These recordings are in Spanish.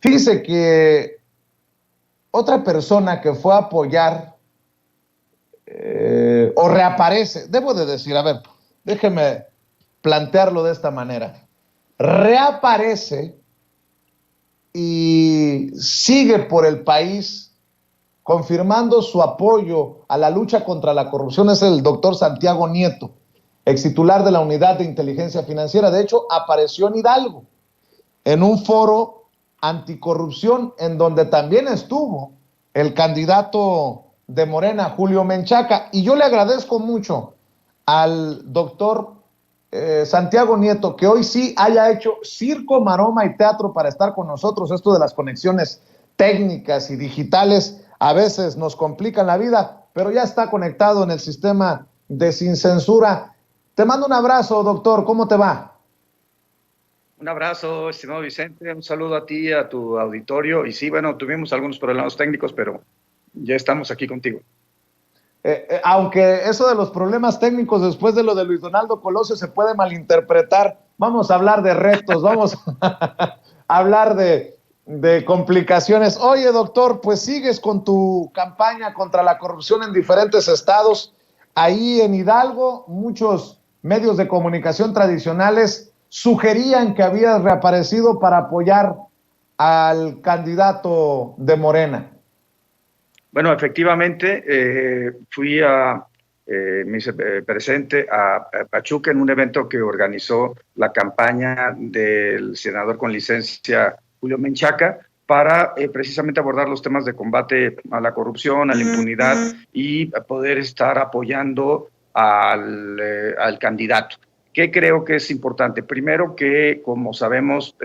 Fíjese que otra persona que fue a apoyar o reaparece, debo de decir, a ver, déjeme plantearlo de esta manera, reaparece y sigue por el país confirmando su apoyo a la lucha contra la corrupción es el doctor Santiago Nieto, ex titular de la Unidad de Inteligencia Financiera. De hecho, apareció en Hidalgo, en un foro anticorrupción, en donde también estuvo el candidato de Morena, Julio Menchaca. Y yo le agradezco mucho al doctor Santiago Nieto, que hoy sí haya hecho circo, maroma y teatro para estar con nosotros. Esto de las conexiones técnicas y digitales a veces nos complican la vida, pero ya está conectado en el sistema de Sin Censura. Te mando un abrazo, doctor. ¿Cómo te va? Un abrazo, estimado Vicente, un saludo a ti, a tu auditorio. Y sí, bueno, tuvimos algunos problemas técnicos, pero ya estamos aquí contigo. Aunque eso de los problemas técnicos después de lo de Luis Donaldo Colosio se puede malinterpretar, vamos a hablar de retos, vamos a hablar de complicaciones. Oye, doctor, pues sigues con tu campaña contra la corrupción en diferentes estados. Ahí en Hidalgo, muchos medios de comunicación tradicionales sugerían que habías reaparecido para apoyar al candidato de Morena. Bueno, efectivamente, me hice presente a Pachuca en un evento que organizó la campaña del senador con licencia Julio Menchaca para precisamente abordar los temas de combate a la corrupción, a la impunidad y poder estar apoyando al candidato. ¿Qué creo que es importante? Primero que, como sabemos,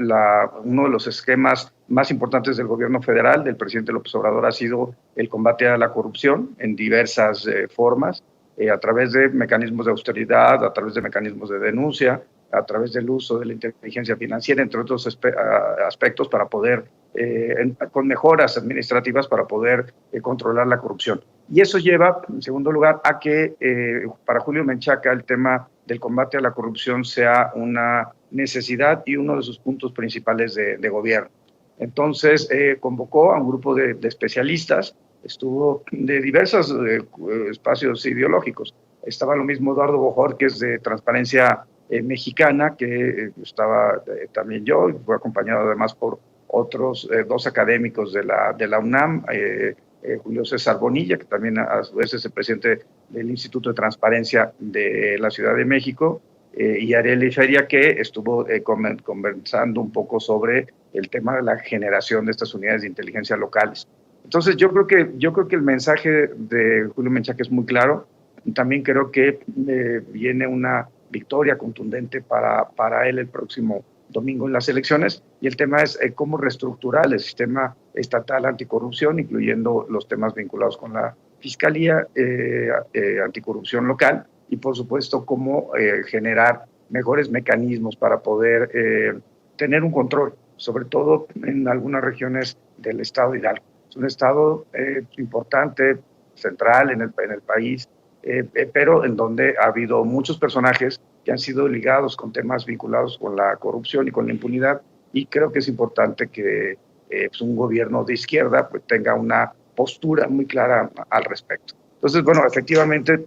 uno de los esquemas más importantes del gobierno federal, del presidente López Obrador, ha sido el combate a la corrupción en diversas formas, a través de mecanismos de austeridad, a través de mecanismos de denuncia, a través del uso de la inteligencia financiera, entre otros aspectos, para poder, con mejoras administrativas, para poder controlar la corrupción. Y eso lleva, en segundo lugar, a que para Julio Menchaca el tema del combate a la corrupción sea una necesidad y uno de sus puntos principales de gobierno. Entonces, convocó a un grupo de especialistas, estuvo de diversos espacios ideológicos. Estaba lo mismo Eduardo Bojorquez de Transparencia Mexicana, que estaba también yo, y fue acompañado además por otros dos académicos de la UNAM, Julio César Bonilla, que también a su vez es el presidente del Instituto de Transparencia de la Ciudad de México, y Arely Feria, que estuvo conversando un poco sobre el tema de la generación de estas unidades de inteligencia locales. Entonces, yo creo que el mensaje de Julio Menchaca es muy claro. También creo que viene una victoria contundente para él el próximo domingo en las elecciones, y el tema es cómo reestructurar el sistema estatal anticorrupción, incluyendo los temas vinculados con la Fiscalía Anticorrupción local, y por supuesto cómo generar mejores mecanismos para poder tener un control, sobre todo en algunas regiones del estado de Hidalgo. Es un estado importante, central en el país, pero en donde ha habido muchos personajes que han sido ligados con temas vinculados con la corrupción y con la impunidad, y creo que es importante que pues un gobierno de izquierda pues tenga una postura muy clara al respecto. Entonces, bueno, efectivamente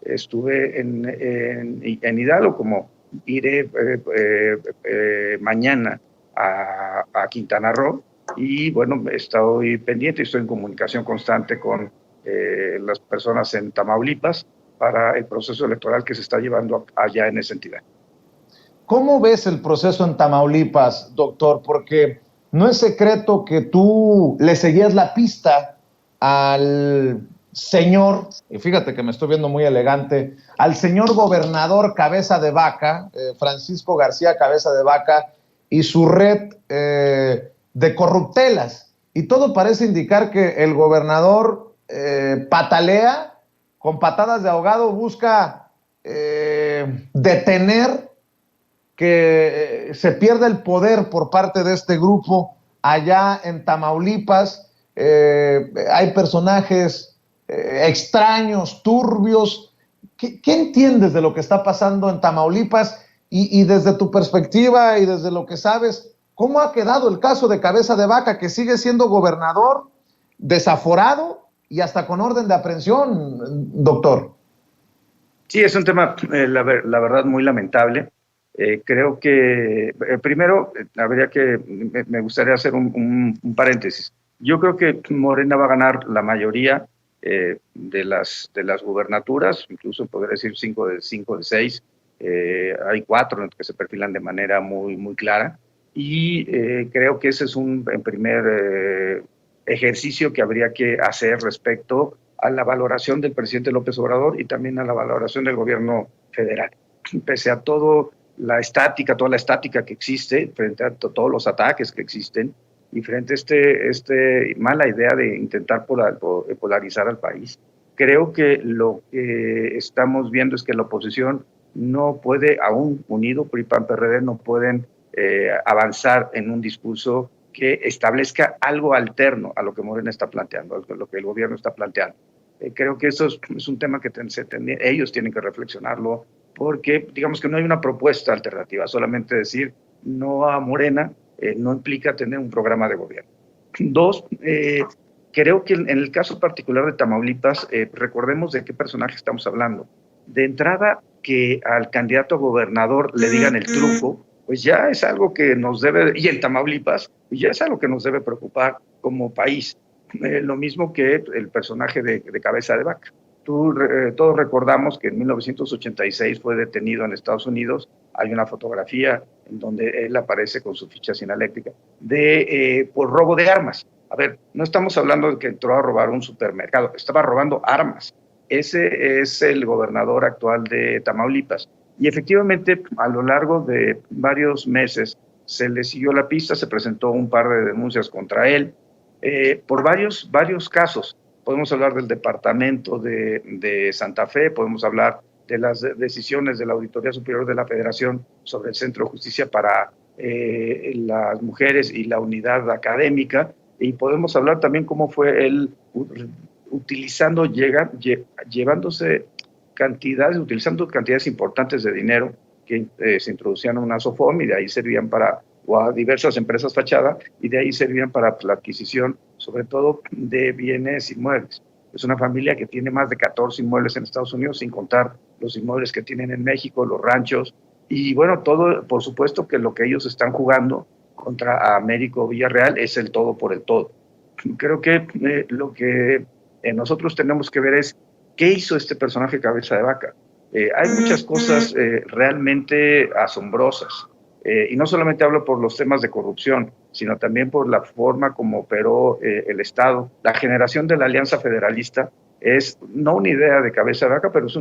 estuve en Hidalgo, como iré mañana a Quintana Roo, y bueno, estoy pendiente, estoy en comunicación constante con las personas en Tamaulipas para el proceso electoral que se está llevando allá en esa entidad. ¿Cómo ves el proceso en Tamaulipas, doctor? Porque no es secreto que tú le seguías la pista al señor, y fíjate que me estoy viendo muy elegante, al señor gobernador Cabeza de Vaca, Francisco García Cabeza de Vaca, y su red de corruptelas. Y todo parece indicar que el gobernador patalea, con patadas de ahogado, busca detener que se pierda el poder por parte de este grupo allá en Tamaulipas. Hay personajes extraños, turbios. ¿Qué entiendes de lo que está pasando en Tamaulipas? Y desde tu perspectiva y desde lo que sabes, ¿cómo ha quedado el caso de Cabeza de Vaca, que sigue siendo gobernador, desaforado y hasta con orden de aprehensión, doctor? Sí, es un tema, la verdad, muy lamentable. Creo que, primero, habría que, me gustaría hacer un paréntesis. Yo creo que Morena va a ganar la mayoría de las gubernaturas, incluso podría decir 5 de 6. Hay 4 que se perfilan de manera muy clara. Y creo que ese es un primer ejercicio que habría que hacer respecto a la valoración del presidente López Obrador y también a la valoración del gobierno federal. Pese a toda la estática que existe, frente a todos los ataques que existen y frente a este mala idea de intentar polarizar al país, creo que lo que estamos viendo es que la oposición no puede, aún unido, PRI, PAN, PRD, no pueden avanzar en un discurso que establezca algo alterno a lo que Morena está planteando, a lo que el gobierno está planteando. Creo que eso es un tema que ellos tienen que reflexionarlo, porque digamos que no hay una propuesta alternativa, solamente decir no a Morena no implica tener un programa de gobierno. 2, creo que en el caso particular de Tamaulipas, recordemos de qué personaje estamos hablando. De entrada, que al candidato a gobernador le digan el truco, pues ya es algo que nos debe, y en Tamaulipas, ya es algo que nos debe preocupar como país. Lo mismo que el personaje de Cabeza de Vaca. Todos recordamos que en 1986 fue detenido en Estados Unidos. Hay una fotografía en donde él aparece con su ficha sinaléctrica por robo de armas. A ver, no estamos hablando de que entró a robar un supermercado, estaba robando armas. Ese es el gobernador actual de Tamaulipas. Y efectivamente, a lo largo de varios meses se le siguió la pista, se presentó un par de denuncias contra él por varios casos. Podemos hablar del departamento de Santa Fe, podemos hablar de las decisiones de la Auditoría Superior de la Federación sobre el Centro de Justicia para las mujeres y la unidad académica, y podemos hablar también cómo fue él utilizando cantidades importantes de dinero que se introducían a una SOFOM y de ahí servían o a diversas empresas fachada, y de ahí servían para la adquisición, sobre todo, de bienes inmuebles. Es una familia que tiene más de 14 inmuebles en Estados Unidos, sin contar los inmuebles que tienen en México, los ranchos, y bueno, todo, por supuesto que lo que ellos están jugando contra Américo Villarreal es el todo por el todo. Creo que lo que nosotros tenemos que ver es qué hizo este personaje Cabeza de Vaca. Hay muchas cosas realmente asombrosas. Y no solamente hablo por los temas de corrupción, sino también por la forma como operó el Estado. La generación de la Alianza Federalista es no una idea de Cabeza de Vaca, pero es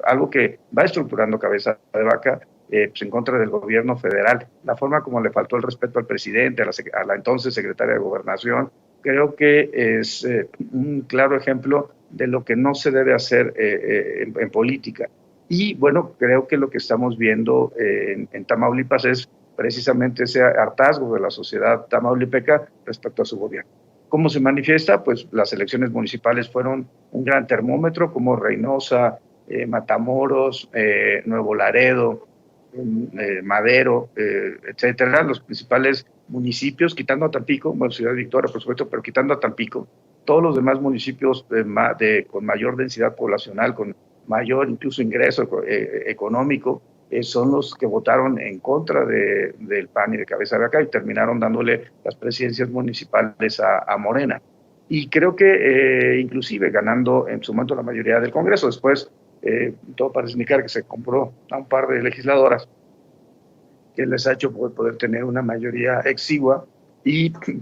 algo que va estructurando Cabeza de Vaca pues en contra del gobierno federal. La forma como le faltó el respeto al presidente, a la entonces secretaria de Gobernación, creo que es un claro ejemplo de lo que no se debe hacer en política. Y bueno, creo que lo que estamos viendo en Tamaulipas es precisamente ese hartazgo de la sociedad tamaulipeca respecto a su gobierno. ¿Cómo se manifiesta? Pues las elecciones municipales fueron un gran termómetro, como Reynosa, Matamoros, Nuevo Laredo, Madero, etcétera, los principales municipios, quitando a Tampico, bueno, Ciudad Victoria, por supuesto, pero quitando a Tampico, todos los demás municipios con mayor densidad poblacional, con mayor incluso ingreso económico, son los que votaron en contra del PAN y de Cabeza de Vaca y terminaron dándole las presidencias municipales a Morena. Y creo que inclusive ganando en su momento la mayoría del Congreso. Después todo parece indicar que se compró a un par de legisladoras que les ha hecho poder tener una mayoría exigua.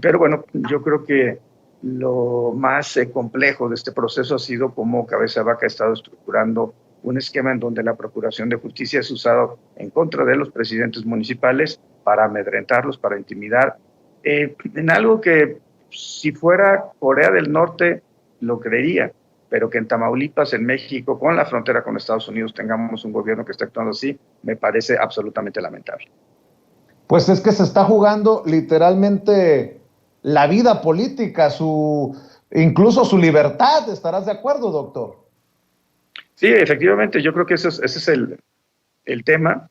Pero bueno, yo creo que lo más complejo de este proceso ha sido cómo Cabeza de Vaca ha estado estructurando un esquema en donde la Procuración de Justicia es usado en contra de los presidentes municipales para amedrentarlos, para intimidar, en algo que si fuera Corea del Norte lo creería, pero que en Tamaulipas, en México, con la frontera con Estados Unidos, tengamos un gobierno que esté actuando así, me parece absolutamente lamentable. Pues es que se está jugando literalmente la vida política, incluso su libertad. ¿Estarás de acuerdo, doctor? Sí, efectivamente, yo creo que ese es el tema.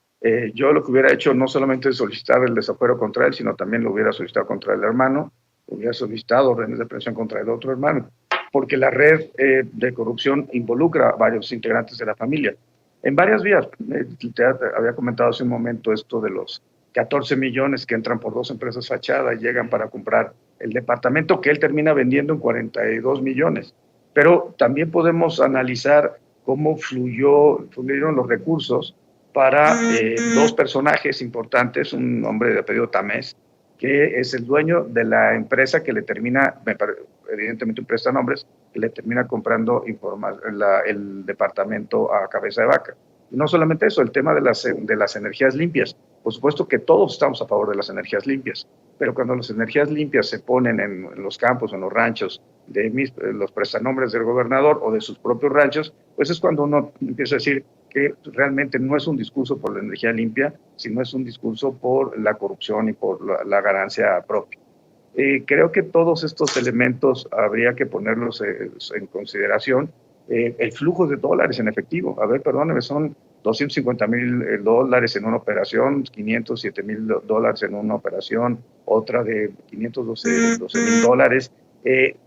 Yo lo que hubiera hecho no solamente es solicitar el desafuero contra él, sino también lo hubiera solicitado contra el hermano, hubiera solicitado órdenes de presión contra el otro hermano, porque la red de corrupción involucra a varios integrantes de la familia. En varias vías, te había comentado hace un momento esto de los 14 millones que entran por 2 empresas fachada y llegan para comprar el departamento que él termina vendiendo en 42 millones. Pero también podemos analizar cómo fluyeron los recursos para 2 personajes importantes, un hombre de apellido Tamés, que es el dueño de la empresa que le termina, evidentemente un prestanombres, que le termina comprando el departamento a cabeza de vaca. Y no solamente eso, el tema de las energías limpias. Por supuesto que todos estamos a favor de las energías limpias, pero cuando las energías limpias se ponen en los campos, en los ranchos, de los prestanombres del gobernador o de sus propios ranchos, pues es cuando uno empieza a decir que realmente no es un discurso por la energía limpia, sino es un discurso por la corrupción y por la ganancia propia. Creo que todos estos elementos habría que ponerlos en consideración. El flujo de dólares en efectivo, a ver, perdóneme, son $250,000 en una operación, $507,000 en una operación, otra de $512,000,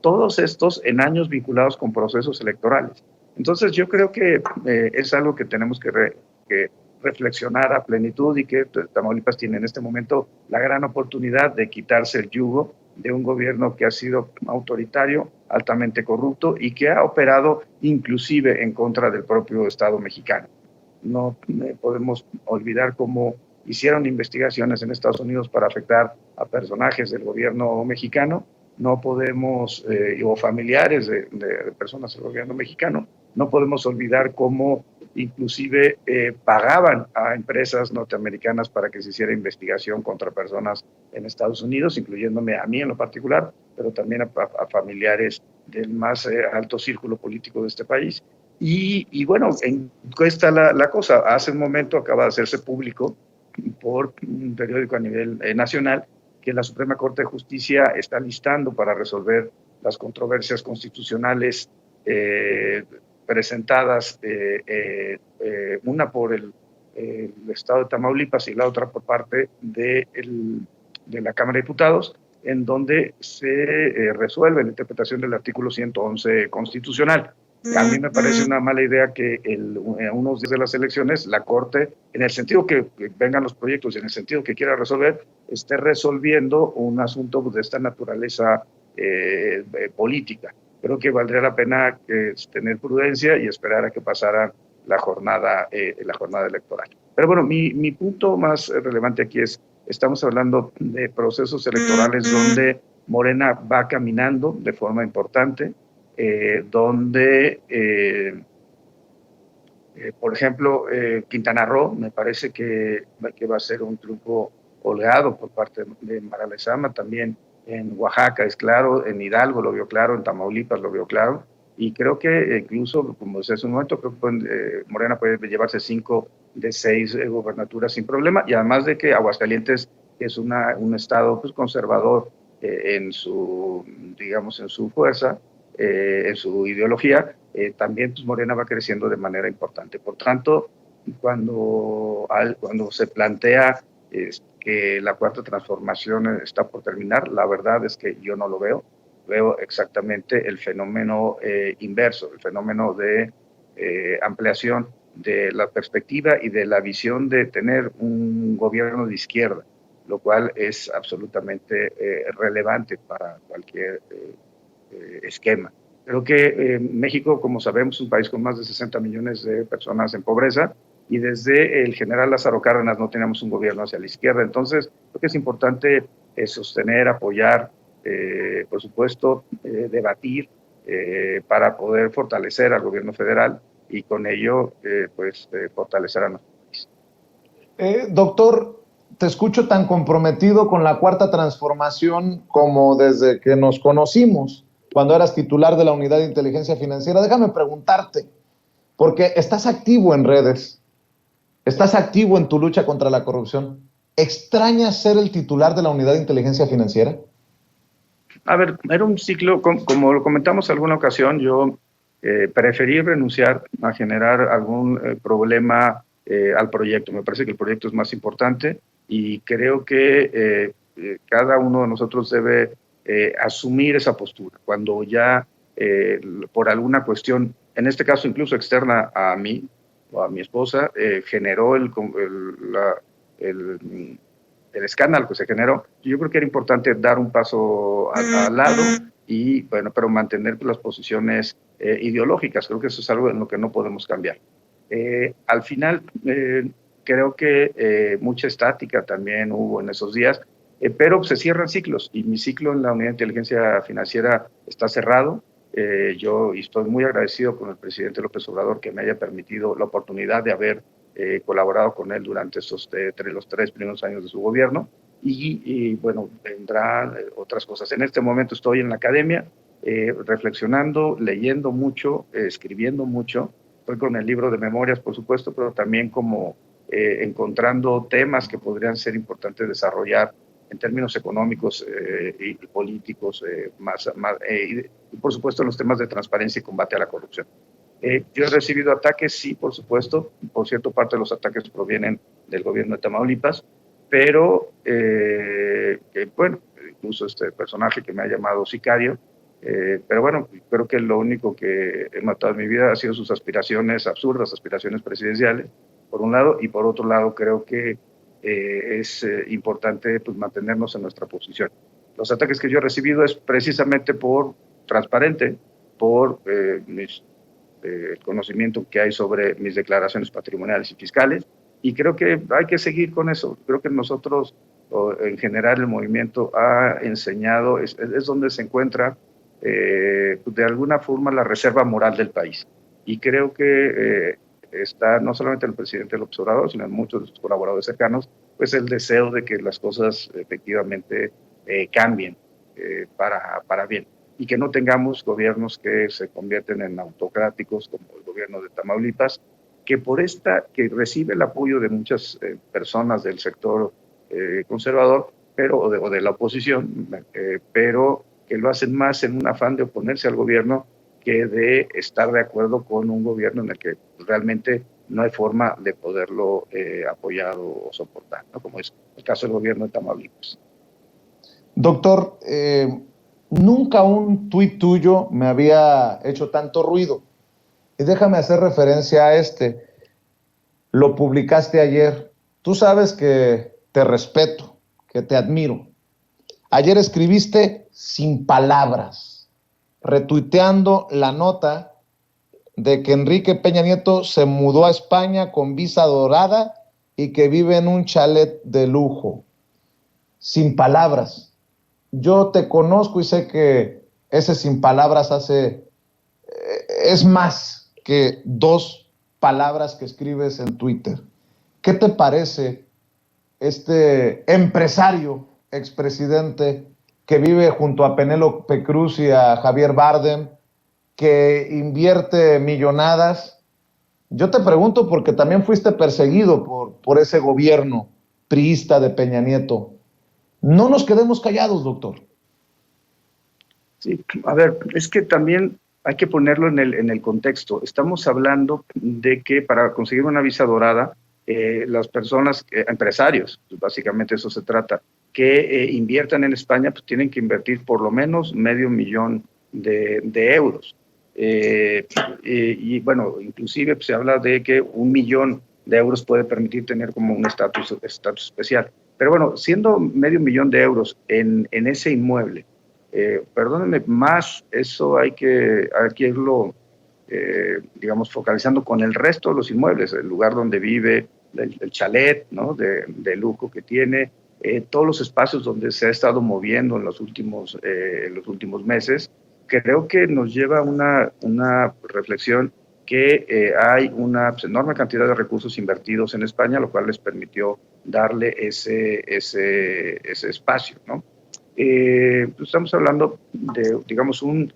todos estos en años vinculados con procesos electorales. Entonces yo creo que es algo que tenemos que reflexionar a plenitud y que Tamaulipas tiene en este momento la gran oportunidad de quitarse el yugo de un gobierno que ha sido autoritario, altamente corrupto y que ha operado inclusive en contra del propio Estado mexicano. No podemos olvidar cómo hicieron investigaciones en Estados Unidos para afectar a personajes del gobierno mexicano. No podemos, o familiares de personas del gobierno mexicano, no podemos olvidar cómo inclusive pagaban a empresas norteamericanas para que se hiciera investigación contra personas en Estados Unidos, incluyéndome a mí en lo particular, pero también a familiares del más alto círculo político de este país. Y bueno, ¿en qué está la cosa? Hace un momento acaba de hacerse público por un periódico a nivel nacional que la Suprema Corte de Justicia está listando para resolver las controversias constitucionales presentadas, una por el Estado de Tamaulipas y la otra por parte de la Cámara de Diputados, en donde se resuelve la interpretación del artículo 111 constitucional. A mí me parece una mala idea que unos días de las elecciones la Corte, en el sentido que vengan los proyectos y en el sentido que quiera resolver, esté resolviendo un asunto de esta naturaleza política. Creo que valdría la pena tener prudencia y esperar a que pasara la jornada electoral. Pero bueno, mi punto más relevante aquí es, estamos hablando de procesos electorales donde Morena va caminando de forma importante, donde, por ejemplo, Quintana Roo me parece que va a ser un triunfo holgado por parte de Mara Lezama, también en Oaxaca es claro, en Hidalgo lo vio claro, en Tamaulipas lo vio claro, y creo que incluso, como decía hace un momento, creo que Morena puede llevarse 5 de 6 gobernaturas sin problema, y además de que Aguascalientes es un estado pues, conservador en su fuerza, en su ideología, también pues, Morena va creciendo de manera importante. Por tanto, cuando se plantea que la cuarta transformación está por terminar, la verdad es que yo no lo veo. Veo exactamente el fenómeno inverso, el fenómeno de ampliación de la perspectiva y de la visión de tener un gobierno de izquierda, lo cual es absolutamente relevante para cualquier esquema. Creo que México, como sabemos, es un país con más de 60 millones de personas en pobreza y desde el general Lázaro Cárdenas no teníamos un gobierno hacia la izquierda. Entonces, creo que es importante sostener, apoyar, por supuesto, debatir para poder fortalecer al gobierno federal y con ello, fortalecer a nuestro país. Doctor, te escucho tan comprometido con la cuarta transformación como desde que nos conocimos, cuando eras titular de la Unidad de Inteligencia Financiera. Déjame preguntarte, porque estás activo en redes, estás activo en tu lucha contra la corrupción. ¿Extrañas ser el titular de la Unidad de Inteligencia Financiera? A ver, era un ciclo, como lo comentamos en alguna ocasión, yo preferí renunciar a generar algún problema al proyecto. Me parece que el proyecto es más importante y creo que cada uno de nosotros debe asumir esa postura. Cuando ya por alguna cuestión, en este caso incluso externa a mí o a mi esposa, generó el escándalo que se generó, yo creo que era importante dar un paso al lado y, bueno, pero mantener las posiciones ideológicas. Creo que eso es algo en lo que no podemos cambiar. Al final, creo que mucha estática también hubo en esos días, pero se cierran ciclos y mi ciclo en la Unidad de Inteligencia Financiera está cerrado. Yo estoy muy agradecido con el presidente López Obrador que me haya permitido la oportunidad de haber colaborado con él durante los 3 primeros años de su gobierno y bueno, vendrán otras cosas. En este momento estoy en la academia reflexionando, leyendo mucho, escribiendo mucho. Estoy con el libro de memorias, por supuesto, pero también como encontrando temas que podrían ser importantes desarrollar en términos económicos y políticos, y por supuesto en los temas de transparencia y combate a la corrupción. Yo he recibido ataques, sí, por supuesto. Por cierto, parte de los ataques provienen del gobierno de Tamaulipas, pero, bueno, incluso este personaje que me ha llamado sicario, pero bueno, creo que lo único que he matado en mi vida ha sido sus aspiraciones, absurdas aspiraciones presidenciales, por un lado, y por otro lado creo que es importante pues, mantenernos en nuestra posición. Los ataques que yo he recibido es precisamente por transparente, por el conocimiento que hay sobre mis declaraciones patrimoniales y fiscales, y creo que hay que seguir con eso. Creo que nosotros, en general, el movimiento ha enseñado, es donde se encuentra de alguna forma la reserva moral del país. Y creo que está no solamente el presidente López Obrador, sino en muchos de sus colaboradores cercanos, pues el deseo de que las cosas efectivamente cambien para bien y que no tengamos gobiernos que se convierten en autocráticos como el gobierno de Tamaulipas, que que recibe el apoyo de muchas personas del sector conservador o de la oposición, pero que lo hacen más en un afán de oponerse al gobierno que de estar de acuerdo con un gobierno en el que realmente no hay forma de poderlo apoyar o soportar, ¿no? Como es el caso del gobierno de Tamaulipas. Doctor, nunca un tuit tuyo me había hecho tanto ruido. Y déjame hacer referencia a este. Lo publicaste ayer. Tú sabes que te respeto, que te admiro. Ayer escribiste sin palabras, retuiteando la nota de que Enrique Peña Nieto se mudó a España con visa dorada y que vive en un chalet de lujo. Sin palabras. Yo te conozco y sé que ese sin palabras es más que 2 palabras que escribes en Twitter. ¿Qué te parece este empresario, expresidente, que vive junto a Penélope Cruz y a Javier Bardem, que invierte millonadas? Yo te pregunto porque también fuiste perseguido por ese gobierno priista de Peña Nieto. No nos quedemos callados, doctor. Sí, a ver, es que también hay que ponerlo en el contexto. Estamos hablando de que para conseguir una visa dorada, las personas, empresarios, pues básicamente eso se trata, que inviertan en España, pues tienen que invertir por lo menos $500,000 de euros. Y bueno, inclusive pues, se habla de que $1,000,000 puede permitir tener como un estatus especial. Pero bueno, siendo $500,000 de euros en ese inmueble, perdónenme, más eso hay que irlo, digamos, focalizando con el resto de los inmuebles, el lugar donde vive, el chalet, ¿no? de lujo que tiene, todos los espacios donde se ha estado moviendo en los últimos meses. Creo que nos lleva a una reflexión que hay una enorme cantidad de recursos invertidos en España, lo cual les permitió darle ese espacio, ¿no? Estamos hablando de, digamos, un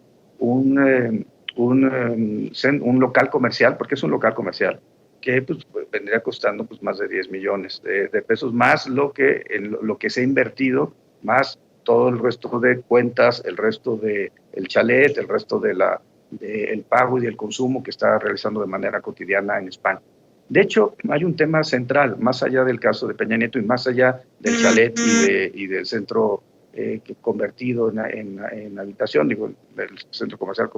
local comercial, porque es un local comercial, que pues, vendría costando pues, más de 10 millones de pesos, más lo que se ha invertido, más todo el resto de cuentas, el resto del chalet, el resto del pago y del consumo que está realizando de manera cotidiana en España. De hecho, hay un tema central, más allá del caso de Peña Nieto y más allá del chalet y del centro convertido en habitación, digo, el centro comercial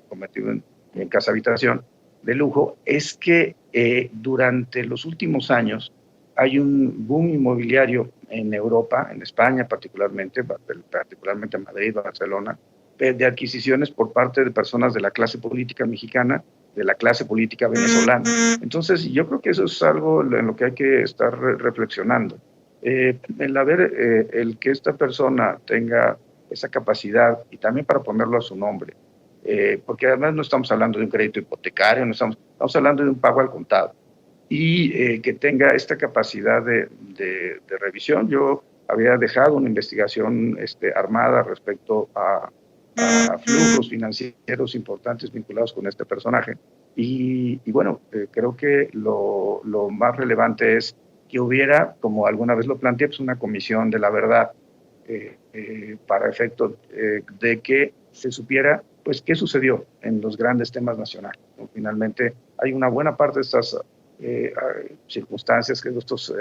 convertido en casa habitación de lujo, es que durante los últimos años hay un boom inmobiliario en Europa, en España particularmente en Madrid, Barcelona, de adquisiciones por parte de personas de la clase política mexicana, de la clase política venezolana. Entonces, yo creo que eso es algo en lo que hay que estar reflexionando. El que esta persona tenga esa capacidad, y también para ponerlo a su nombre, porque además no estamos hablando de un crédito hipotecario, no estamos hablando de un pago al contado, y que tenga esta capacidad de revisión. Yo había dejado una investigación armada respecto a flujos financieros importantes vinculados con este personaje. Y bueno, creo que lo más relevante es que hubiera, como alguna vez lo planteé, pues una comisión de la verdad para efecto de que se supiera pues qué sucedió en los grandes temas nacionales, ¿no? Finalmente hay una buena parte de estas circunstancias,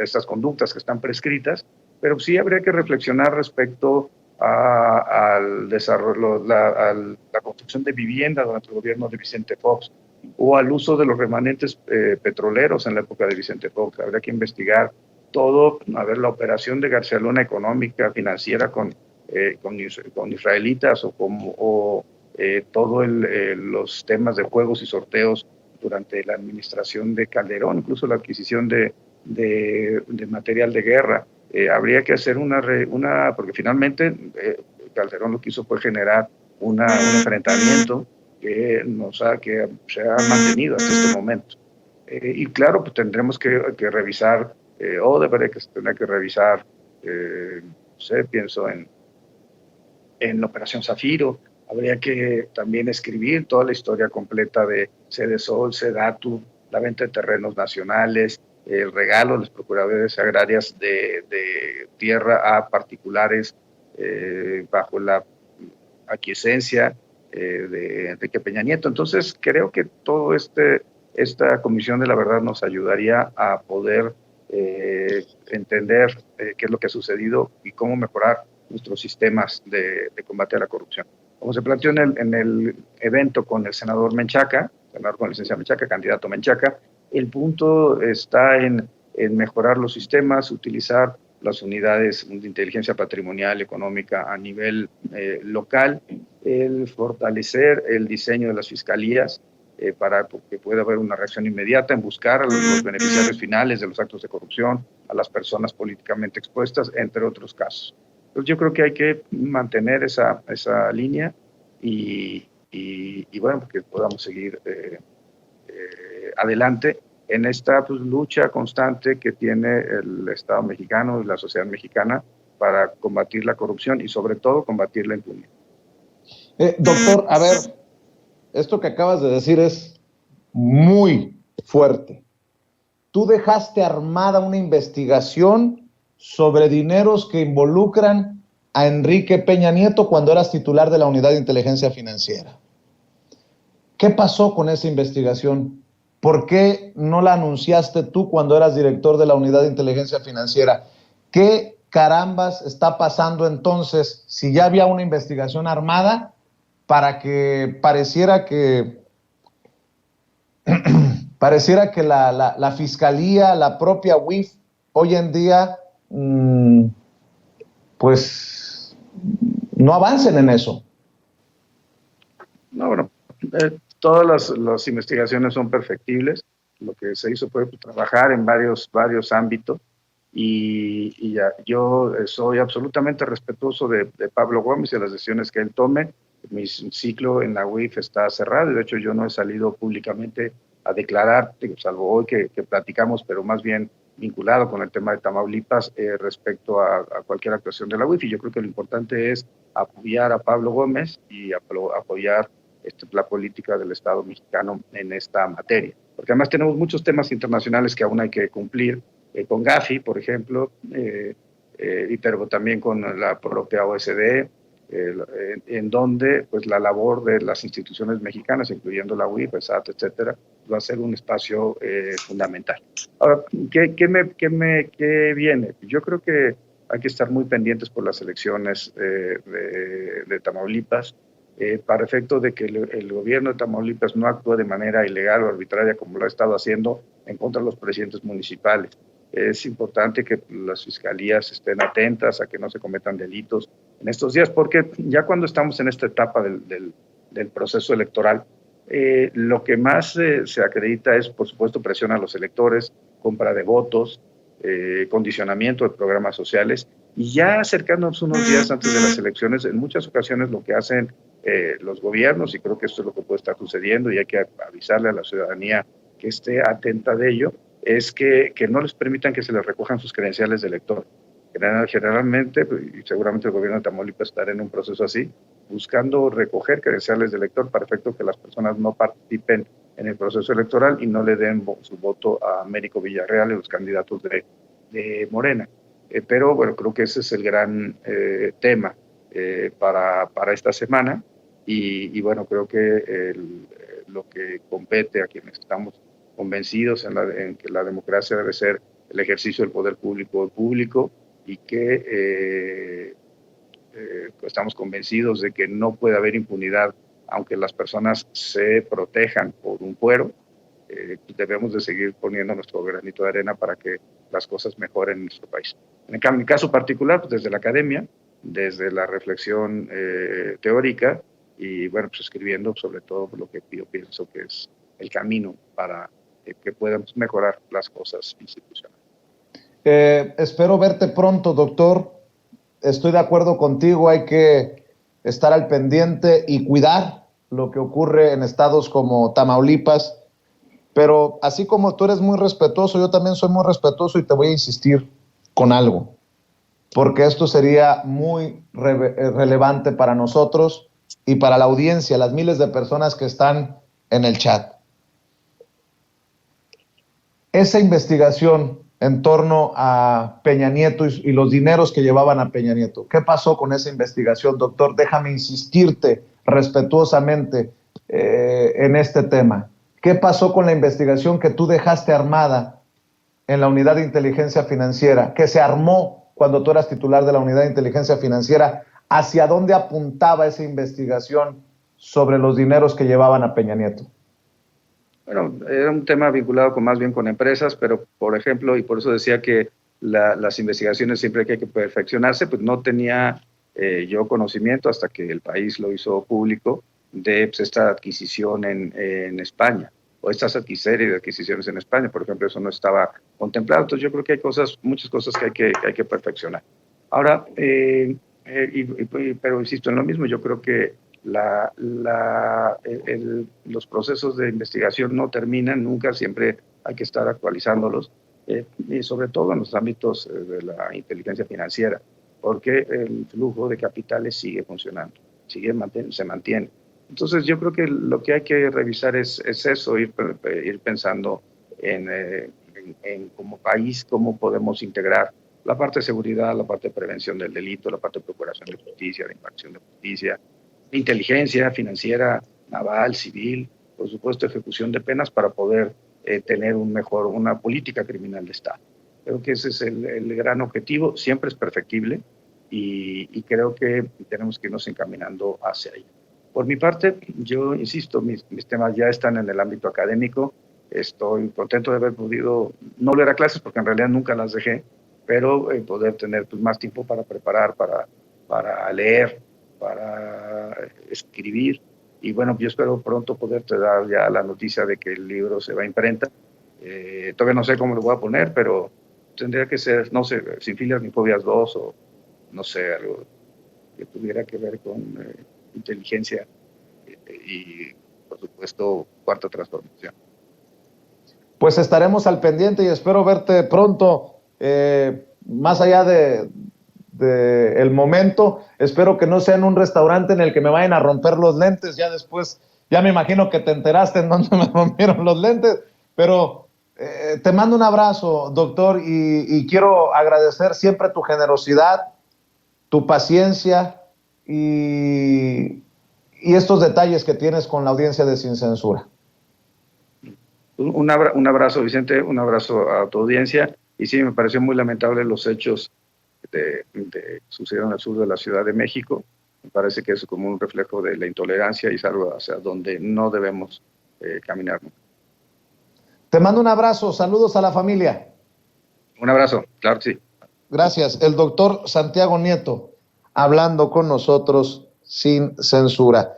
estas conductas que están prescritas, pero sí habría que reflexionar respecto al desarrollo, a la construcción de vivienda durante el gobierno de Vicente Fox, o al uso de los remanentes petroleros en la época de Vicente Fox. Habría que investigar todo, a ver la operación de García Luna económica, financiera con israelitas, o todos los temas de juegos y sorteos durante la administración de Calderón, incluso la adquisición de material de guerra. Habría que hacer porque finalmente Calderón lo que hizo fue generar un enfrentamiento que se ha mantenido hasta este momento. Y claro, pues tendremos que revisar, tendrá que revisar, no sé, pienso en la Operación Zafiro. Habría que también escribir toda la historia completa de Cedesol, Sedatu, la venta de terrenos nacionales, el regalo de las procuradurías agrarias de tierra a particulares bajo la aquiescencia de Enrique Peña Nieto. Entonces, creo que todo esta Comisión de la Verdad nos ayudaría a poder entender qué es lo que ha sucedido y cómo mejorar nuestros sistemas de combate a la corrupción. Como se planteó en el evento con el senador Menchaca, senador con licencia Menchaca, candidato Menchaca, el punto está en mejorar los sistemas, utilizar las unidades de inteligencia patrimonial económica a nivel local, el fortalecer el diseño de las fiscalías para que pueda haber una reacción inmediata en buscar a los beneficiarios finales de los actos de corrupción, a las personas políticamente expuestas, entre otros casos. Entonces yo creo que hay que mantener esa línea y bueno, que podamos seguir adelante en esta lucha constante que tiene el Estado mexicano y la sociedad mexicana para combatir la corrupción y sobre todo combatir la impunidad. Doctor, a ver, esto que acabas de decir es muy fuerte. Tú dejaste armada una investigación sobre dineros que involucran a Enrique Peña Nieto cuando eras titular de la Unidad de Inteligencia Financiera. ¿Qué pasó con esa investigación? ¿Por qué no la anunciaste tú cuando eras director de la Unidad de Inteligencia Financiera? ¿Qué carambas está pasando entonces si ya había una investigación armada para que pareciera que la Fiscalía, la propia UIF, hoy en día, pues, no avancen en eso? No, bueno, todas las investigaciones son perfectibles. Lo que se hizo fue trabajar en varios ámbitos y yo soy absolutamente respetuoso de Pablo Gómez y de las decisiones que él tome. Mi ciclo en la UIF está cerrado y de hecho yo no he salido públicamente a declarar, salvo hoy que platicamos, pero más bien vinculado con el tema de Tamaulipas respecto a cualquier actuación de la UIF. Y yo creo que lo importante es apoyar a Pablo Gómez y apoyar la política del Estado mexicano en esta materia. Porque además tenemos muchos temas internacionales que aún hay que cumplir, con Gafi, por ejemplo, pero también con la propia OSDE, en donde pues la labor de las instituciones mexicanas, incluyendo la UIF, el SAT, etcétera, va a ser un espacio fundamental. Ahora, ¿qué viene? Yo creo que hay que estar muy pendientes por las elecciones de Tamaulipas, para efecto de que el gobierno de Tamaulipas no actúe de manera ilegal o arbitraria como lo ha estado haciendo en contra de los presidentes municipales. Es importante que las fiscalías estén atentas a que no se cometan delitos en estos días, porque ya cuando estamos en esta etapa del proceso electoral, lo que más se acredita es, por supuesto, presión a los electores, compra de votos, condicionamiento de programas sociales, y ya acercándonos unos días antes de las elecciones, en muchas ocasiones lo que hacen los gobiernos, y creo que esto es lo que puede estar sucediendo y hay que avisarle a la ciudadanía que esté atenta de ello, es que no les permitan que se les recojan sus credenciales de elector. Generalmente, y seguramente el gobierno de Tamaulipas estará en un proceso así, buscando recoger credenciales de elector para efecto que las personas no participen en el proceso electoral y no le den su voto a Américo Villarreal y los candidatos de Morena. Pero bueno, creo que ese es el gran tema para esta semana y bueno, creo que lo que compete a quienes estamos convencidos en que la democracia debe ser el ejercicio del poder público y que estamos convencidos de que no puede haber impunidad aunque las personas se protejan por un fuero. Debemos de seguir poniendo nuestro granito de arena para que las cosas mejoren en nuestro país. En mi caso particular, pues desde la academia, desde la reflexión teórica y bueno, pues escribiendo sobre todo lo que yo pienso que es el camino para que podamos mejorar las cosas institucionales. Espero verte pronto, doctor. Estoy de acuerdo contigo, hay que estar al pendiente y cuidar lo que ocurre en estados como Tamaulipas, pero así como tú eres muy respetuoso, yo también soy muy respetuoso y te voy a insistir con algo, porque esto sería muy relevante para nosotros y para la audiencia, las miles de personas que están en el chat. Esa investigación en torno a Peña Nieto y los dineros que llevaban a Peña Nieto. ¿Qué pasó con esa investigación, doctor? Déjame insistirte respetuosamente en este tema. ¿Qué pasó con la investigación que tú dejaste armada en la Unidad de Inteligencia Financiera, que se armó cuando tú eras titular de la Unidad de Inteligencia Financiera? ¿Hacia dónde apuntaba esa investigación sobre los dineros que llevaban a Peña Nieto? Bueno, era un tema vinculado más bien con empresas, pero por ejemplo, y por eso decía que las investigaciones siempre hay que perfeccionarse, pues no tenía yo conocimiento hasta que el país lo hizo público de pues, esta adquisición en España, o esta serie de adquisiciones en España, por ejemplo, eso no estaba contemplado. Entonces yo creo que hay muchas cosas que hay que perfeccionar. Ahora, pero insisto en lo mismo, yo creo que los procesos de investigación no terminan nunca, siempre hay que estar actualizándolos, y sobre todo en los ámbitos de la inteligencia financiera, porque el flujo de capitales sigue funcionando, se mantiene. Entonces yo creo que lo que hay que revisar es eso, ir pensando en como país cómo podemos integrar la parte de seguridad, la parte de prevención del delito, la parte de procuración de justicia, de impartición de justicia, inteligencia financiera, naval, civil, por supuesto ejecución de penas para poder tener una política criminal de Estado. Creo que ese es el gran objetivo, siempre es perfectible y creo que tenemos que irnos encaminando hacia ahí. Por mi parte, yo insisto, mis temas ya están en el ámbito académico, estoy contento de haber podido no volver a clases porque en realidad nunca las dejé, pero poder tener pues, más tiempo para preparar, para leer, para escribir y bueno, yo espero pronto poderte dar ya la noticia de que el libro se va a imprenta. Todavía no sé cómo lo voy a poner, pero tendría que ser, no sé, Sin filias ni fobias 2 o no sé, algo que tuviera que ver con inteligencia y por supuesto Cuarta Transformación. Pues estaremos al pendiente y espero verte pronto, más allá el momento, espero que no sea en un restaurante en el que me vayan a romper los lentes, ya después, ya me imagino que te enteraste en dónde me rompieron los lentes, pero te mando un abrazo, doctor, y quiero agradecer siempre tu generosidad, tu paciencia y estos detalles que tienes con la audiencia de Sin Censura. Un abrazo, Vicente, un abrazo a tu audiencia. Y sí, me pareció muy lamentable los hechos que sucedieron al sur de la Ciudad de México. Me parece que es como un reflejo de la intolerancia y es algo hacia donde no debemos caminar. Te mando un abrazo, saludos a la familia. Un abrazo, claro que sí. Gracias. El doctor Santiago Nieto, hablando con nosotros sin censura.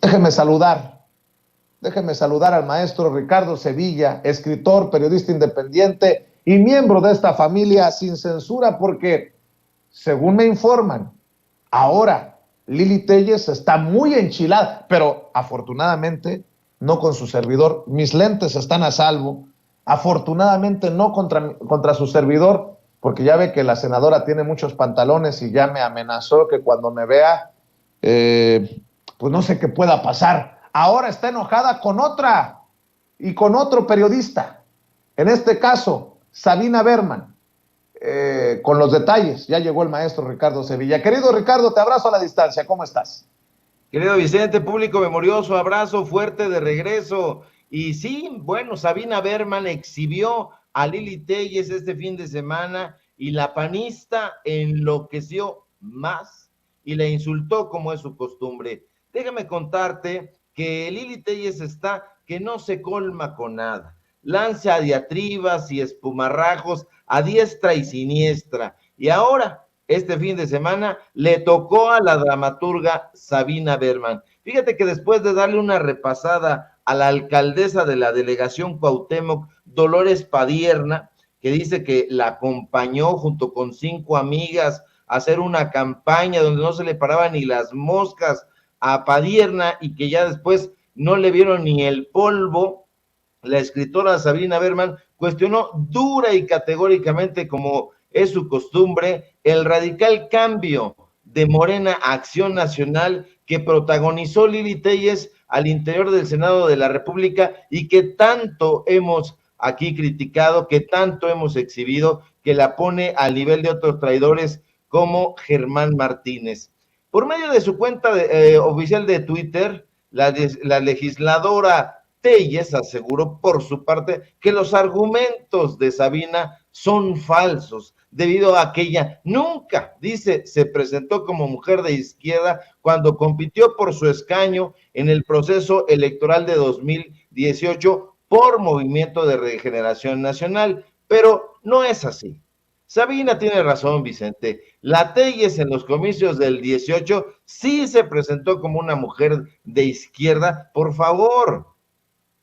Déjeme saludar al maestro Ricardo Sevilla, escritor, periodista independiente y miembro de esta familia sin censura, porque, según me informan, ahora Lili Téllez está muy enchilada, pero afortunadamente no con su servidor. Mis lentes están a salvo. Afortunadamente no contra su servidor, porque ya ve que la senadora tiene muchos pantalones y ya me amenazó que cuando me vea, pues no sé qué pueda pasar. Ahora está enojada con otra y con otro periodista. En este caso, Sabina Berman. Con los detalles, ya llegó el maestro Ricardo Sevilla. Querido Ricardo, te abrazo a la distancia, ¿cómo estás? Querido Vicente, público memorioso, abrazo fuerte de regreso. Y sí, bueno, Sabina Berman exhibió a Lili Téllez este fin de semana y la panista enloqueció más y la insultó como es su costumbre. Déjame contarte que Lili Téllez está que no se colma con nada. Lanza diatribas y espumarrajos a diestra y siniestra. Y ahora, este fin de semana, le tocó a la dramaturga Sabina Berman. Fíjate que después de darle una repasada a la alcaldesa de la delegación Cuauhtémoc, Dolores Padierna, que dice que la acompañó junto con 5 amigas a hacer una campaña donde no se le paraban ni las moscas a Padierna y que ya después no le vieron ni el polvo, la escritora Sabina Berman cuestionó dura y categóricamente, como es su costumbre, el radical cambio de Morena a Acción Nacional que protagonizó Lili Téllez al interior del Senado de la República y que tanto hemos aquí criticado, que tanto hemos exhibido, que la pone al nivel de otros traidores como Germán Martínez. Por medio de su cuenta oficial de Twitter, la legisladora Téllez aseguró por su parte que los argumentos de Sabina son falsos, debido a que ella nunca, dice, se presentó como mujer de izquierda cuando compitió por su escaño en el proceso electoral de 2018 por Movimiento de Regeneración Nacional, pero no es así. Sabina tiene razón, Vicente. La Téllez en los comicios del 18 sí se presentó como una mujer de izquierda. Por favor,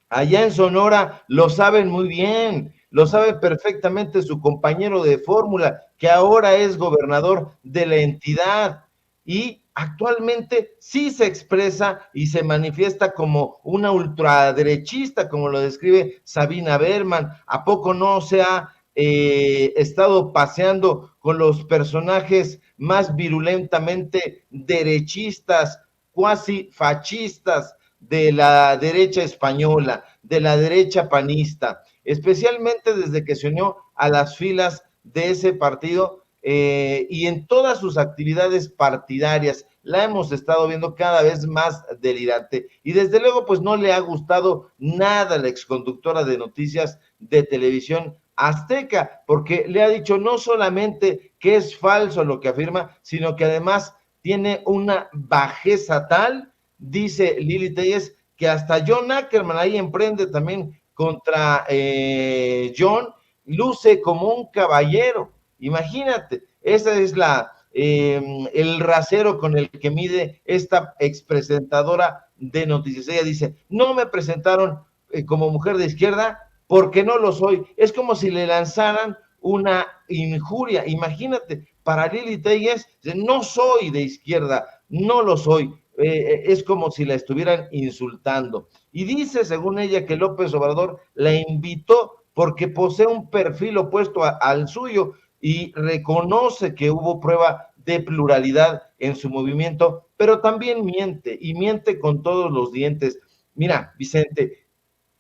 allá en Sonora lo saben muy bien, lo sabe perfectamente su compañero de fórmula, que ahora es gobernador de la entidad y actualmente sí se expresa y se manifiesta como una ultraderechista, como lo describe Sabina Berman. ¿A poco no se ha estado paseando con los personajes más virulentamente derechistas, cuasi fascistas de la derecha española, de la derecha panista, especialmente desde que se unió a las filas de ese partido y en todas sus actividades partidarias? La hemos estado viendo cada vez más delirante y desde luego pues no le ha gustado nada a la exconductora de noticias de televisión Azteca, porque le ha dicho no solamente que es falso lo que afirma, sino que además tiene una bajeza tal, dice Lili Téllez, que hasta John Ackerman ahí emprende también contra John, luce como un caballero. Imagínate, esa es el rasero con el que mide esta expresentadora de noticias. Ella dice, no me presentaron como mujer de izquierda porque no lo soy. Es como si le lanzaran una injuria. Imagínate, para Lili Téllez, no soy de izquierda, no lo soy. Es como si la estuvieran insultando. Y dice, según ella, que López Obrador la invitó porque posee un perfil opuesto al suyo y reconoce que hubo prueba de pluralidad en su movimiento, pero también miente, y miente con todos los dientes. Mira, Vicente,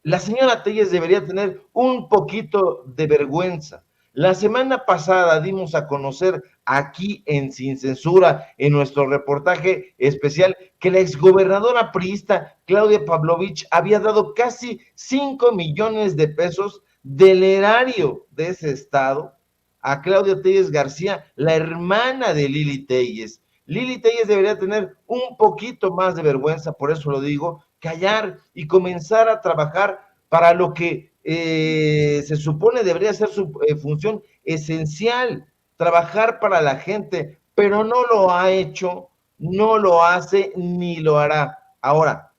La señora Telles debería tener un poquito de vergüenza. La semana pasada dimos a conocer aquí en Sin Censura, en nuestro reportaje especial, que la exgobernadora priista Claudia Pavlovich había dado casi 5 millones de pesos del erario de ese estado a Claudia Telles García, la hermana de Lili Telles. Lili Telles debería tener un poquito más de vergüenza, por eso lo digo, callar y comenzar a trabajar para lo que se supone debería ser su función esencial, trabajar para la gente, pero no lo ha hecho, no lo hace ni lo hará. Ahora,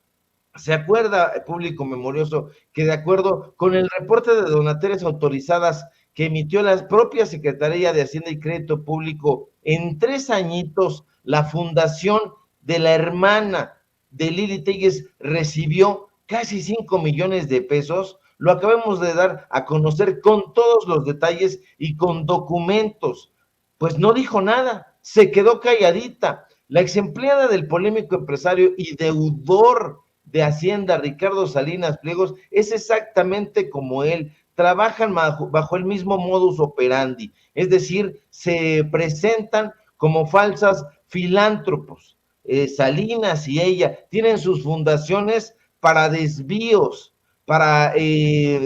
¿se acuerda, público memorioso, que de acuerdo con el reporte de donatarias autorizadas que emitió la propia Secretaría de Hacienda y Crédito Público, en 3 añitos, la fundación de la hermana de Lili Telles recibió casi 5 millones de pesos? Lo acabamos de dar a conocer con todos los detalles y con documentos. Pues no dijo nada, se quedó calladita. La ex empleada del polémico empresario y deudor de Hacienda, Ricardo Salinas Pliegos, es exactamente como él. Trabajan bajo el mismo modus operandi, es decir, se presentan como falsas filántropos. Salinas y ella tienen sus fundaciones para desvíos, para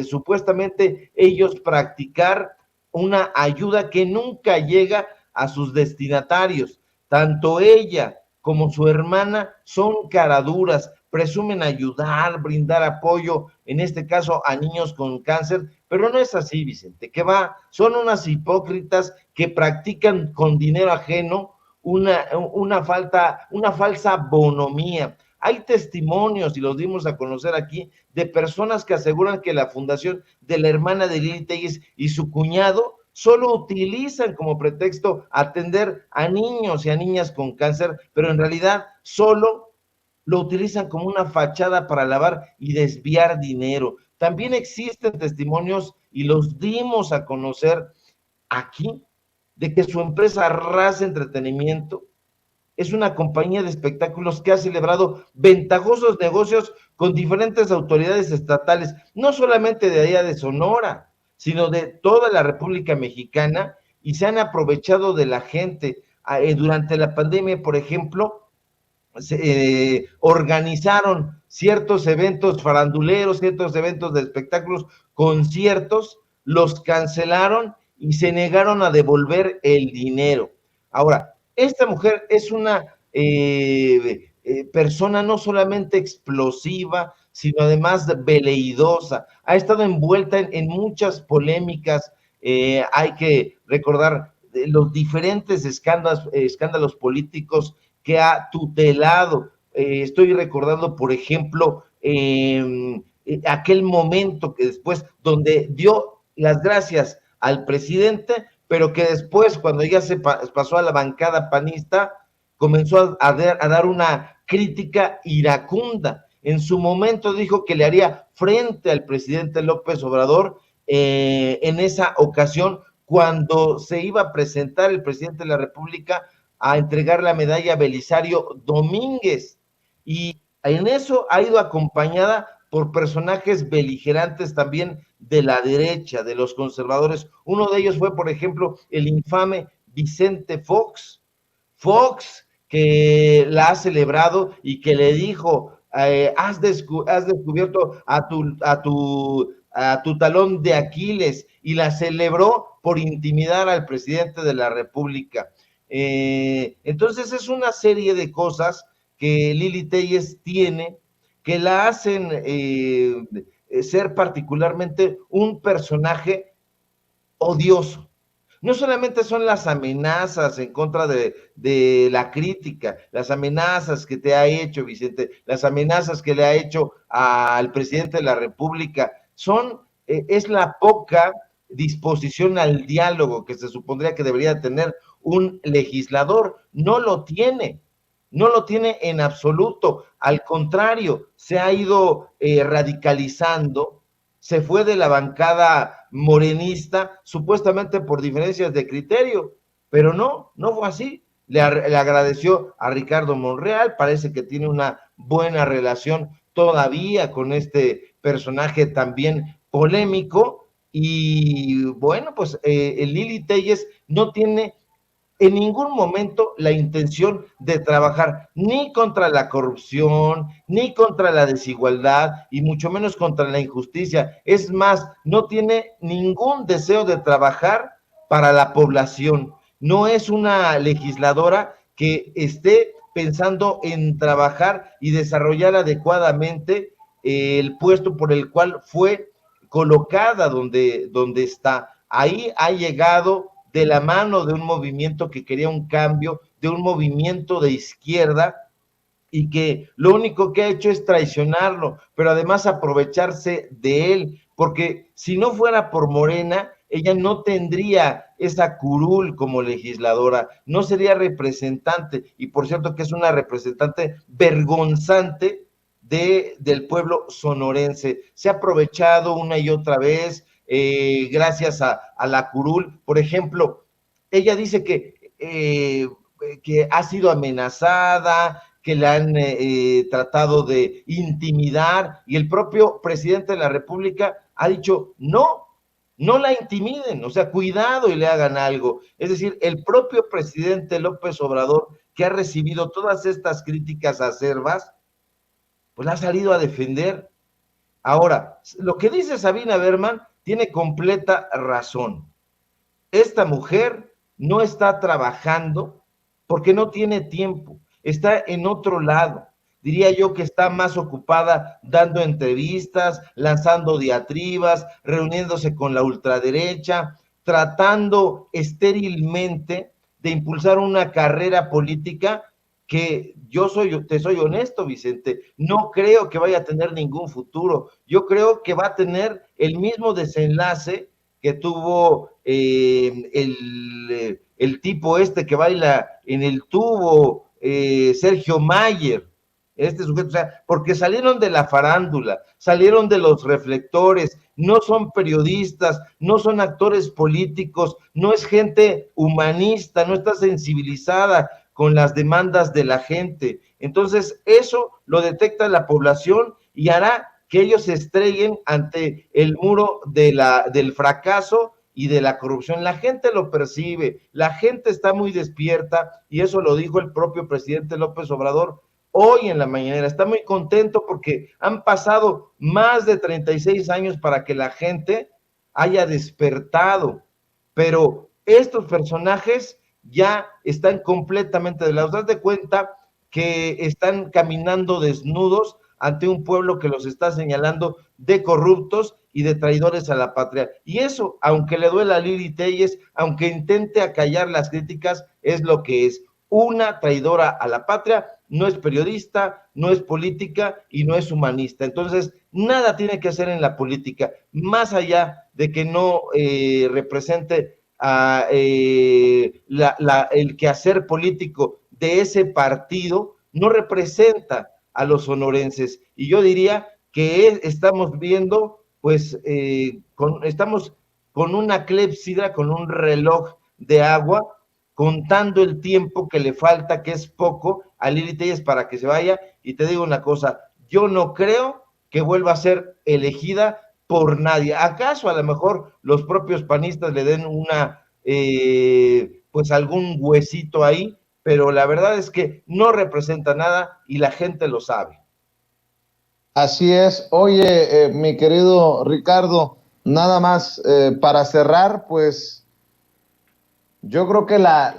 supuestamente ellos practicar una ayuda que nunca llega a sus destinatarios. Tanto ella como su hermana son caraduras, presumen ayudar, brindar apoyo, en este caso a niños con cáncer, pero no es así, Vicente, que va, son unas hipócritas que practican con dinero ajeno una falsa bonomía. Hay testimonios, y los dimos a conocer aquí, de personas que aseguran que la fundación de la hermana de Lili Telles y su cuñado solo utilizan como pretexto atender a niños y a niñas con cáncer, pero en realidad solo lo utilizan como una fachada para lavar y desviar dinero. También existen testimonios, y los dimos a conocer aquí, de que su empresa Raz Entretenimiento es una compañía de espectáculos que ha celebrado ventajosos negocios con diferentes autoridades estatales, no solamente de allá de Sonora, sino de toda la República Mexicana, y se han aprovechado de la gente. Durante la pandemia, por ejemplo, se organizaron ciertos eventos faranduleros, ciertos eventos de espectáculos, conciertos, los cancelaron y se negaron a devolver el dinero. Ahora, esta mujer es una persona no solamente explosiva, sino además veleidosa. Ha estado envuelta en muchas polémicas. Hay que recordar los diferentes escándalos políticos que ha tutelado. Estoy recordando, por ejemplo, aquel momento que después, donde dio las gracias al presidente, pero que después, cuando ya se pasó a la bancada panista, comenzó a dar una crítica iracunda. En su momento dijo que le haría frente al presidente López Obrador en esa ocasión, cuando se iba a presentar el presidente de la República a entregar la medalla Belisario Domínguez, y en eso ha ido acompañada por personajes beligerantes también de la derecha, de los conservadores. Uno de ellos fue, por ejemplo, el infame Vicente Fox, que la ha celebrado y que le dijo, has descubierto a tu talón de Aquiles, y la celebró por intimidar al presidente de la República. Entonces es una serie de cosas que Lili Telles tiene que la hacen ser particularmente un personaje odioso. No solamente son las amenazas en contra de la crítica, las amenazas que te ha hecho, Vicente, las amenazas que le ha hecho al presidente de la República, es la poca disposición al diálogo que se supondría que debería tener un legislador. No lo tiene en absoluto. Al contrario, se ha ido radicalizando, se fue de la bancada morenista, supuestamente por diferencias de criterio, pero no fue así. Le agradeció a Ricardo Monreal, parece que tiene una buena relación todavía con este personaje también polémico, y bueno, pues Lili Téllez no tiene en ningún momento la intención de trabajar ni contra la corrupción, ni contra la desigualdad, y mucho menos contra la injusticia. Es más, no tiene ningún deseo de trabajar para la población. No es una legisladora que esté pensando en trabajar y desarrollar adecuadamente el puesto por el cual fue colocada donde está. Ahí ha llegado de la mano de un movimiento que quería un cambio, de un movimiento de izquierda, y que lo único que ha hecho es traicionarlo, pero además aprovecharse de él, porque si no fuera por Morena, ella no tendría esa curul como legisladora, no sería representante, y por cierto que es una representante vergonzante del pueblo sonorense. Se ha aprovechado una y otra vez, gracias a la curul. Por ejemplo, ella dice que ha sido amenazada, que le han tratado de intimidar, y el propio presidente de la República ha dicho, no la intimiden, o sea, cuidado y le hagan algo. Es decir, el propio presidente López Obrador, que ha recibido todas estas críticas acerbas, pues la ha salido a defender. Ahora, lo que dice Sabina Berman tiene completa razón. Esta mujer no está trabajando porque no tiene tiempo, está en otro lado. Diría yo que está más ocupada dando entrevistas, lanzando diatribas, reuniéndose con la ultraderecha, tratando estérilmente de impulsar una carrera política que te soy honesto, Vicente, no creo que vaya a tener ningún futuro. Yo creo que va a tener el mismo desenlace que tuvo el tipo este que baila en el tubo, Sergio Mayer, este sujeto, o sea, porque salieron de la farándula, salieron de los reflectores, no son periodistas, no son actores políticos, no es gente humanista, no está sensibilizada con las demandas de la gente. Entonces, eso lo detecta la población y hará que ellos se estrellen ante el muro del fracaso y de la corrupción. La gente lo percibe, la gente está muy despierta, y eso lo dijo el propio presidente López Obrador hoy en la mañanera. Está muy contento porque han pasado más de 36 años para que la gente haya despertado, pero estos personajes ya están completamente de lado. ¿Te das cuenta que están caminando desnudos ante un pueblo que los está señalando de corruptos y de traidores a la patria? Y eso, aunque le duela a Lili Téllez, aunque intente acallar las críticas, es lo que es: una traidora a la patria. No es periodista, no es política y no es humanista. Entonces, nada tiene que hacer en la política, más allá de que no represente el quehacer político de ese partido, no representa a los sonorenses. Y yo diría que estamos viendo, pues, estamos con una clepsidra, con un reloj de agua, contando el tiempo que le falta, que es poco, a Lili Téllez para que se vaya. Y te digo una cosa, yo no creo que vuelva a ser elegida por nadie. ¿Acaso a lo mejor los propios panistas le den pues algún huesito ahí? Pero la verdad es que no representa nada y la gente lo sabe. Así es. Oye, mi querido Ricardo, nada más para cerrar, pues yo creo que la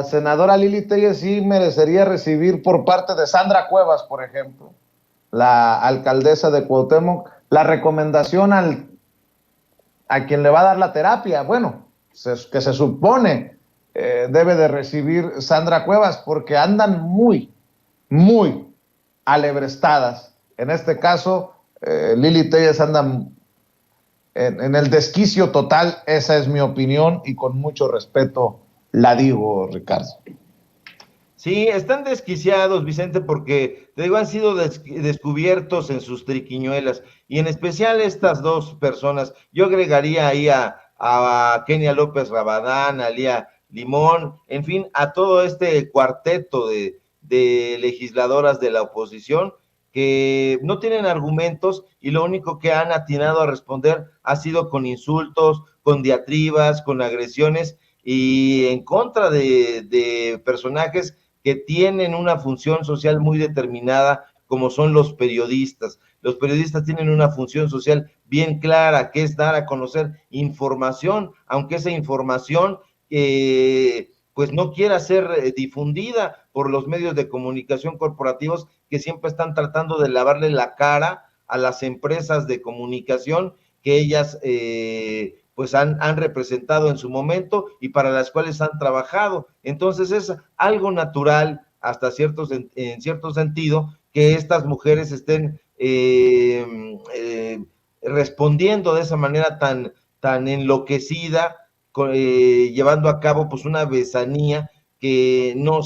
senadora Lili Téllez sí merecería recibir por parte de Sandra Cuevas, por ejemplo, la alcaldesa de Cuauhtémoc, la recomendación a quien le va a dar la terapia. Bueno, que se supone debe de recibir Sandra Cuevas, porque andan muy, muy alebrestadas. En este caso, Lili Téllez anda en el desquicio total. Esa es mi opinión y con mucho respeto la digo, Ricardo. Sí, están desquiciados, Vicente, porque te digo, han sido descubiertos en sus triquiñuelas, y en especial estas dos personas. Yo agregaría ahí a Kenia López Rabadán, a Lía Limón, en fin, a todo este cuarteto de legisladoras de la oposición que no tienen argumentos y lo único que han atinado a responder ha sido con insultos, con diatribas, con agresiones y en contra de personajes que tienen una función social muy determinada, como son los periodistas. Los periodistas tienen una función social bien clara, que es dar a conocer información, aunque esa información pues no quiera ser difundida por los medios de comunicación corporativos que siempre están tratando de lavarle la cara a las empresas de comunicación que ellas pues han representado en su momento y para las cuales han trabajado. Entonces es algo natural hasta en cierto sentido que estas mujeres estén respondiendo de esa manera tan enloquecida, llevando a cabo pues una besanía que no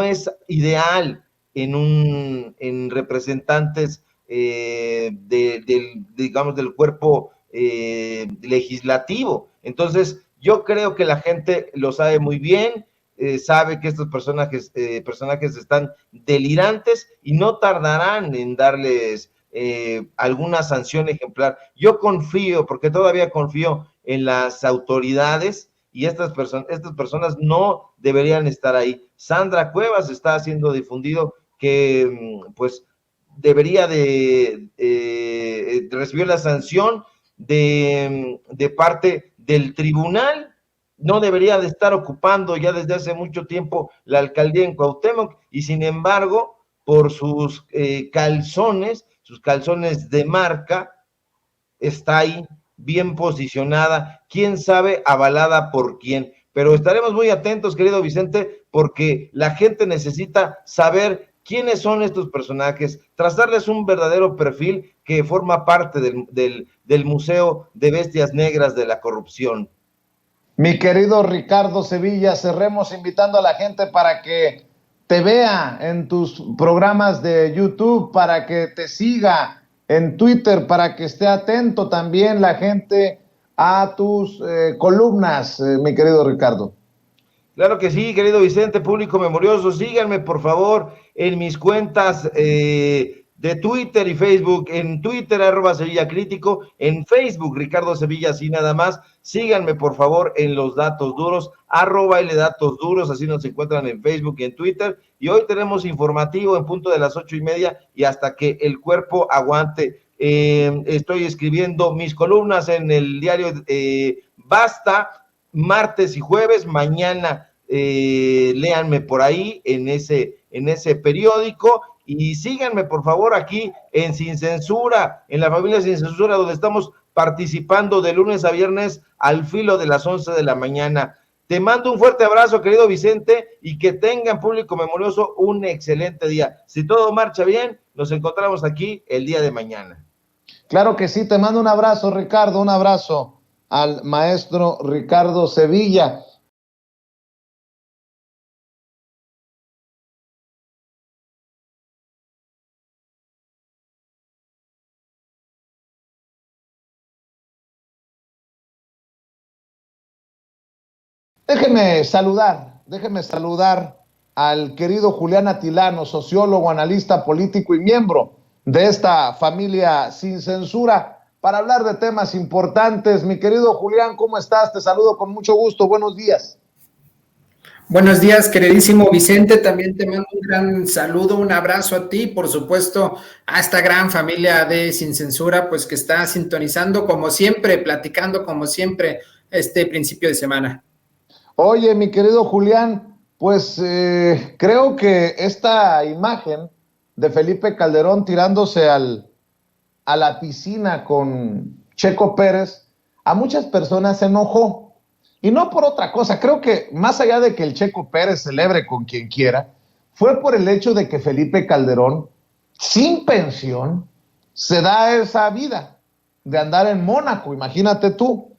es ideal en representantes digamos, del cuerpo legislativo. Entonces, yo creo que la gente lo sabe muy bien, sabe que estos personajes están delirantes y no tardarán en darles alguna sanción ejemplar. Yo confío, porque todavía confío en las autoridades y estas personas no deberían estar ahí. Sandra Cuevas está siendo difundido que pues debería de recibir la sanción de parte del tribunal, no debería de estar ocupando ya desde hace mucho tiempo la alcaldía en Cuauhtémoc y sin embargo por sus calzones de marca, está ahí bien posicionada, quién sabe avalada por quién, pero estaremos muy atentos, querido Vicente, porque la gente necesita saber quiénes son estos personajes, trazarles un verdadero perfil que forma parte del Museo de Bestias Negras de la Corrupción. Mi querido Ricardo Sevilla, cerremos invitando a la gente para que te vea en tus programas de YouTube, para que te siga en Twitter, para que esté atento también la gente a tus columnas, mi querido Ricardo. Claro que sí, querido Vicente, público memorioso, síganme por favor en mis cuentas de Twitter y Facebook, en Twitter @Sevilla Crítico, en Facebook Ricardo Sevilla, así nada más, síganme por favor en los datos duros, @LDatosDuros, así nos encuentran en Facebook y en Twitter, y hoy tenemos informativo en punto de las 8:30 y hasta que el cuerpo aguante. Estoy escribiendo mis columnas en el diario Basta, martes y jueves, mañana léanme por ahí en ese periódico y síganme por favor aquí en Sin Censura, en la familia Sin Censura, donde estamos participando de lunes a viernes al filo de las 11 de la mañana. Te mando un fuerte abrazo, querido Vicente, y que tengan, público memorioso, un excelente día. Si todo marcha bien, nos encontramos aquí el día de mañana. Claro que sí, te mando un abrazo, Ricardo, un abrazo al maestro Ricardo Sevilla. Déjeme saludar al querido Julián Atilano, sociólogo, analista político y miembro de esta familia Sin Censura, para hablar de temas importantes. Mi querido Julián, ¿cómo estás? Te saludo con mucho gusto. Buenos días. Buenos días, queridísimo Vicente. También te mando un gran saludo, un abrazo a ti, por supuesto, a esta gran familia de Sin Censura, pues que está sintonizando como siempre, platicando como siempre este principio de semana. Oye, mi querido Julián, pues creo que esta imagen de Felipe Calderón tirándose a la piscina con Checo Pérez, a muchas personas se enojó. Y no por otra cosa, creo que más allá de que el Checo Pérez celebre con quien quiera, fue por el hecho de que Felipe Calderón, sin pensión, se da esa vida de andar en Mónaco, imagínate tú.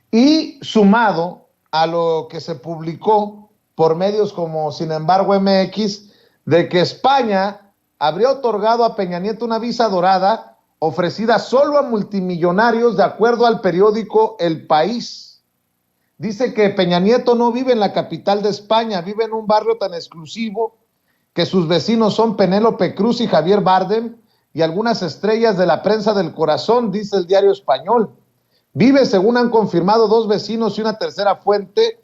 Y sumado a lo que se publicó por medios como Sin embargo MX, de que España habría otorgado a Peña Nieto una visa dorada ofrecida solo a multimillonarios, de acuerdo al periódico El País. Dice que Peña Nieto no vive en la capital de España, vive en un barrio tan exclusivo que sus vecinos son Penélope Cruz y Javier Bardem y algunas estrellas de la prensa del corazón, dice el Diario Español. Vive, según han confirmado 2 vecinos y una tercera fuente,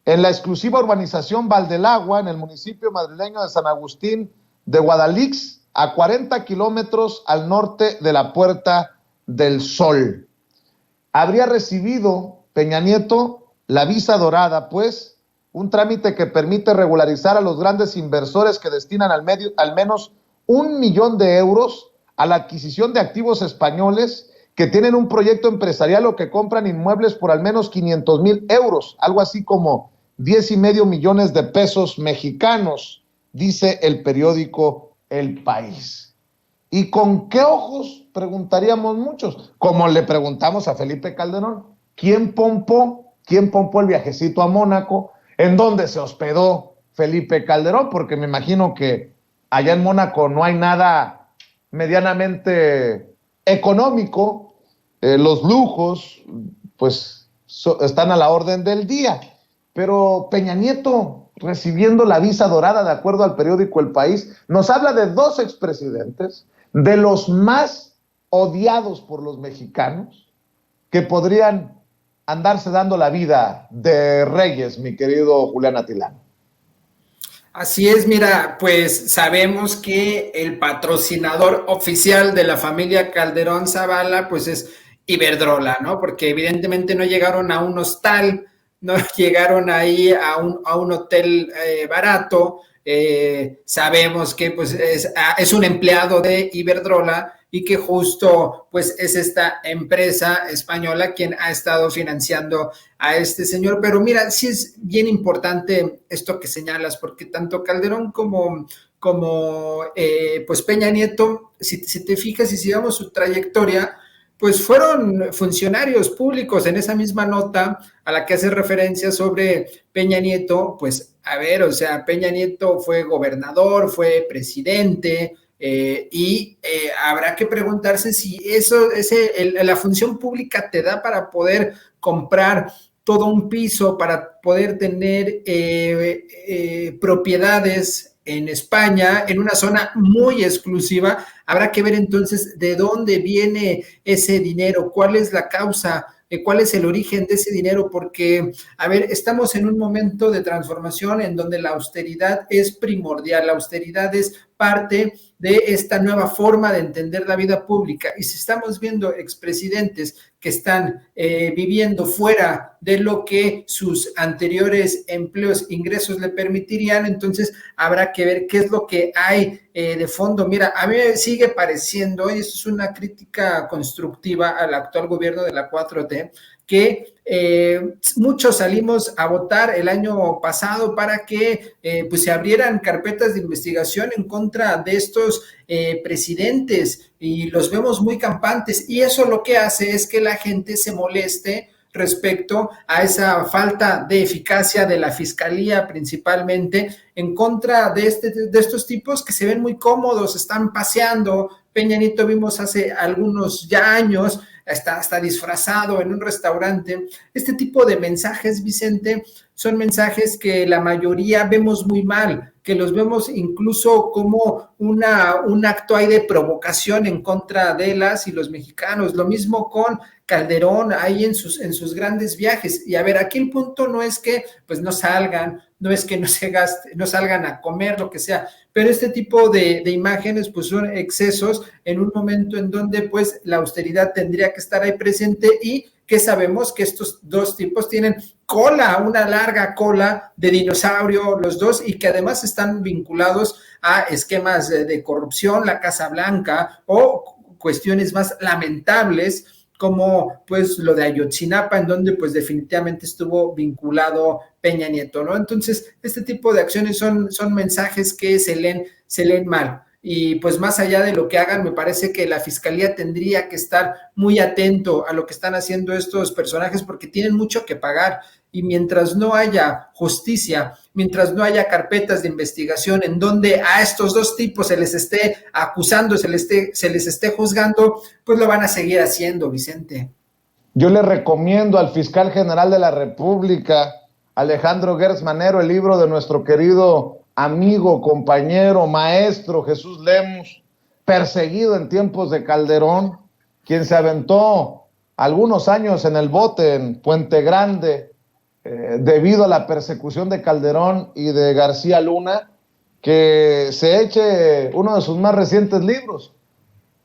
en la exclusiva urbanización Valdelagua, en el municipio madrileño de San Agustín de Guadalix, a 40 kilómetros al norte de la Puerta del Sol. Habría recibido Peña Nieto la visa dorada, pues, un trámite que permite regularizar a los grandes inversores que destinan al menos 1 millón de euros a la adquisición de activos españoles que tienen un proyecto empresarial o que compran inmuebles por al menos 500,000 euros, algo así como 10,5 millones de pesos mexicanos, dice el periódico El País. ¿Y con qué ojos? Preguntaríamos muchos, como le preguntamos a Felipe Calderón. ¿Quién pompó el viajecito a Mónaco? ¿En dónde se hospedó Felipe Calderón? Porque me imagino que allá en Mónaco no hay nada medianamente económico. Los lujos, pues, están a la orden del día. Pero Peña Nieto, recibiendo la visa dorada, de acuerdo al periódico El País, nos habla de 2 expresidentes, de los más odiados por los mexicanos, que podrían andarse dando la vida de reyes, mi querido Julián Atilano. Así es, mira, pues sabemos que el patrocinador oficial de la familia Calderón Zavala, pues es Iberdrola, ¿no? Porque evidentemente no llegaron a un hostal, no llegaron ahí a un hotel barato. Sabemos que pues es un empleado de Iberdrola y que justo pues es esta empresa española quien ha estado financiando a este señor. Pero mira, sí es bien importante esto que señalas, porque tanto Calderón como pues Peña Nieto, si te fijas y sigamos su trayectoria, pues fueron funcionarios públicos. En esa misma nota a la que hace referencia sobre Peña Nieto, pues a ver, o sea, Peña Nieto fue gobernador, fue presidente, y habrá que preguntarse si la función pública te da para poder comprar todo un piso, para poder tener propiedades en España, en una zona muy exclusiva. Habrá que ver entonces de dónde viene ese dinero, cuál es la causa, cuál es el origen de ese dinero, porque, a ver, estamos en un momento de transformación en donde la austeridad es primordial, la austeridad es parte de esta nueva forma de entender la vida pública. Y si estamos viendo expresidentes que están viviendo fuera de lo que sus anteriores empleos, ingresos le permitirían, entonces habrá que ver qué es lo que hay de fondo. Mira, a mí me sigue pareciendo, y esto es una crítica constructiva al actual gobierno de la 4T, que muchos salimos a votar el año pasado para que pues se abrieran carpetas de investigación en contra de estos presidentes, y los vemos muy campantes, y eso lo que hace es que la gente se moleste respecto a esa falta de eficacia de la fiscalía, principalmente en contra de estos tipos que se ven muy cómodos, están paseando. Peña Nieto vimos hace algunos ya años, hasta disfrazado en un restaurante. Este tipo de mensajes, Vicente, son mensajes que la mayoría vemos muy mal, que los vemos incluso como un acto ahí de provocación en contra de las y los mexicanos. Lo mismo con Calderón ahí en sus grandes viajes. Y a ver, aquí el punto no es que pues no salgan, no es que no salgan a comer, lo que sea, pero este tipo de imágenes pues son excesos en un momento en donde pues la austeridad tendría que estar ahí presente, y que sabemos que estos 2 tipos tienen cola, una larga cola de dinosaurio los 2, y que además están vinculados a esquemas de corrupción, la Casa Blanca, o cuestiones más lamentables como pues lo de Ayotzinapa, en donde pues definitivamente estuvo vinculado Peña Nieto, ¿no? Entonces, este tipo de acciones son mensajes que se leen mal. Y pues más allá de lo que hagan, me parece que la fiscalía tendría que estar muy atento a lo que están haciendo estos personajes, porque tienen mucho que pagar, y mientras no haya justicia, mientras no haya carpetas de investigación en donde a estos 2 tipos se les esté acusando, se les esté juzgando, pues lo van a seguir haciendo, Vicente. Yo le recomiendo al fiscal general de la República, Alejandro Gertz Manero, el libro de nuestro querido amigo, compañero, maestro Jesús Lemus, perseguido en tiempos de Calderón, quien se aventó algunos años en el bote en Puente Grande debido a la persecución de Calderón y de García Luna, que se eche uno de sus más recientes libros,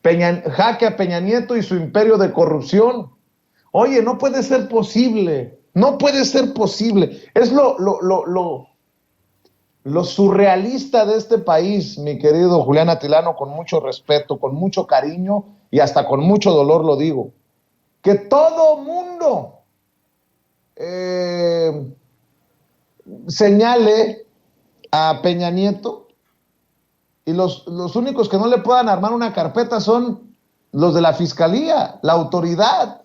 Jaque a Peña Nieto y su imperio de corrupción. Oye, no puede ser posible, no puede ser posible. Es lo surrealista de este país, mi querido Julián Atilano, con mucho respeto, con mucho cariño y hasta con mucho dolor lo digo, que todo mundo señale a Peña Nieto y los únicos que no le puedan armar una carpeta son los de la fiscalía, la autoridad.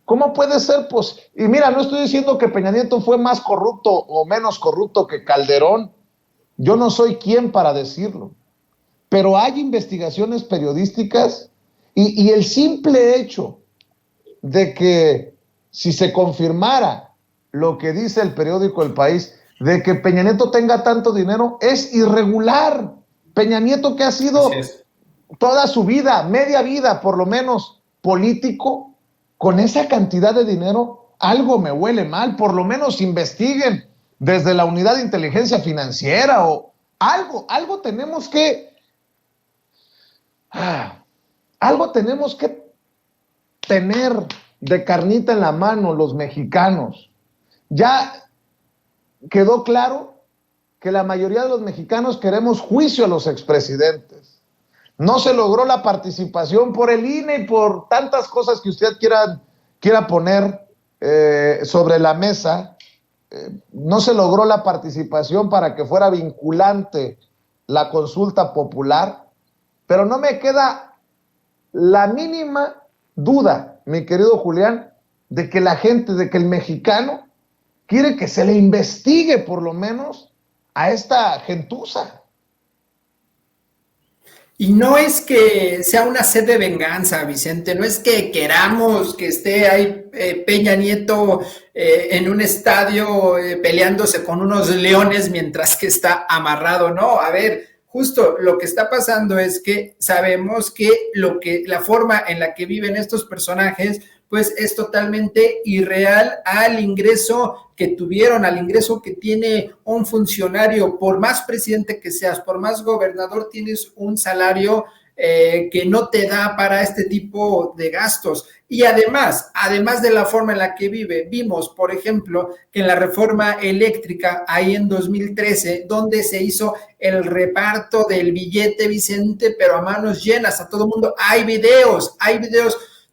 ¿Cómo puede ser? Pues, y mira, no estoy diciendo que Peña Nieto fue más corrupto o menos corrupto que Calderón. Yo no soy quien para decirlo. Pero hay investigaciones periodísticas y el simple hecho de que si se confirmara lo que dice el periódico El País, de que Peña Nieto tenga tanto dinero, es irregular. Peña Nieto, que ha sido toda su vida, media vida por lo menos, político, con esa cantidad de dinero, algo me huele mal. Por lo menos investiguen desde la unidad de inteligencia financiera o algo tenemos que tener de carnita en la mano los mexicanos. Ya quedó claro que la mayoría de los mexicanos queremos juicio a los expresidentes. No se logró la participación por el INE y por tantas cosas que usted quiera poner sobre la mesa. No se logró la participación para que fuera vinculante la consulta popular, pero no me queda la mínima duda, mi querido Julián, de que la gente, de que el mexicano quiere que se le investigue por lo menos a esta gentuza. Y no es que sea una sed de venganza, Vicente, no es que queramos que esté ahí Peña Nieto en un estadio peleándose con unos leones mientras que está amarrado, no, a ver, justo lo que está pasando es que sabemos que la forma en la que viven estos personajes pues es totalmente irreal al ingreso que tuvieron, al ingreso que tiene un funcionario. Por más presidente que seas, por más gobernador, tienes un salario que no te da para este tipo de gastos. Y además de la forma en la que vive, vimos, por ejemplo, que en la reforma eléctrica, ahí en 2013, donde se hizo el reparto del billete, Vicente, pero a manos llenas, a todo el mundo, hay videos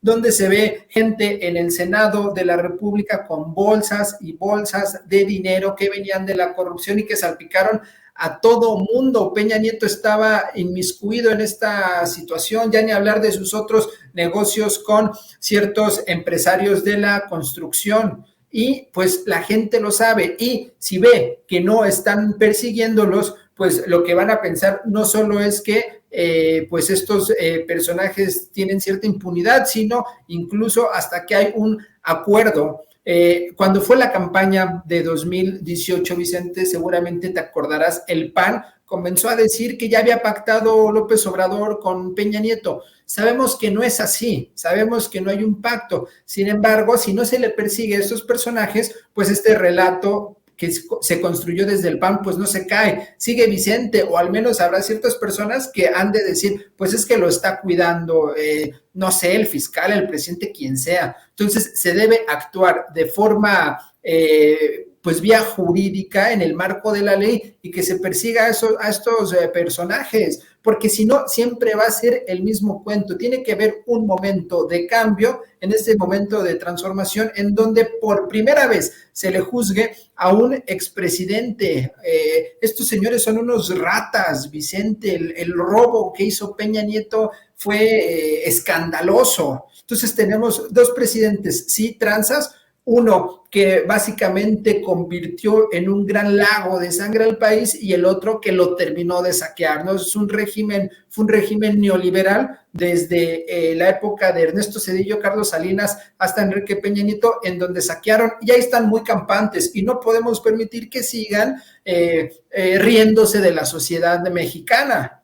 donde se ve gente en el Senado de la República con bolsas y bolsas de dinero que venían de la corrupción y que salpicaron a todo mundo. Peña Nieto estaba inmiscuido en esta situación, ya ni hablar de sus otros negocios con ciertos empresarios de la construcción. Y pues la gente lo sabe, y si ve que no están persiguiéndolos, pues lo que van a pensar no solo es que pues estos personajes tienen cierta impunidad, sino incluso hasta que hay un acuerdo. Cuando fue la campaña de 2018, Vicente, seguramente te acordarás, el PAN comenzó a decir que ya había pactado López Obrador con Peña Nieto. Sabemos que no es así, sabemos que no hay un pacto. Sin embargo, si no se le persigue a estos personajes, pues este relato que se construyó desde el PAN, pues no se cae, sigue Vicente, o al menos habrá ciertas personas que han de decir, pues es que lo está cuidando, no sé, el fiscal, el presidente, quien sea. Entonces se debe actuar de forma, pues vía jurídica, en el marco de la ley, y que se persiga a estos personajes, porque si no, siempre va a ser el mismo cuento. Tiene que haber un momento de cambio, en este momento de transformación, en donde por primera vez se le juzgue a un expresidente. Estos señores son unos ratas, Vicente. El robo que hizo Peña Nieto fue escandaloso. Entonces tenemos dos presidentes, sí, tranzas, Uno que básicamente convirtió en un gran lago de sangre al país y el otro que lo terminó de saquear, ¿no? Fue un régimen neoliberal desde la época de Ernesto Zedillo, Carlos Salinas, hasta Enrique Peña Nieto, en donde saquearon, y ahí están muy campantes, y no podemos permitir que sigan riéndose de la sociedad mexicana.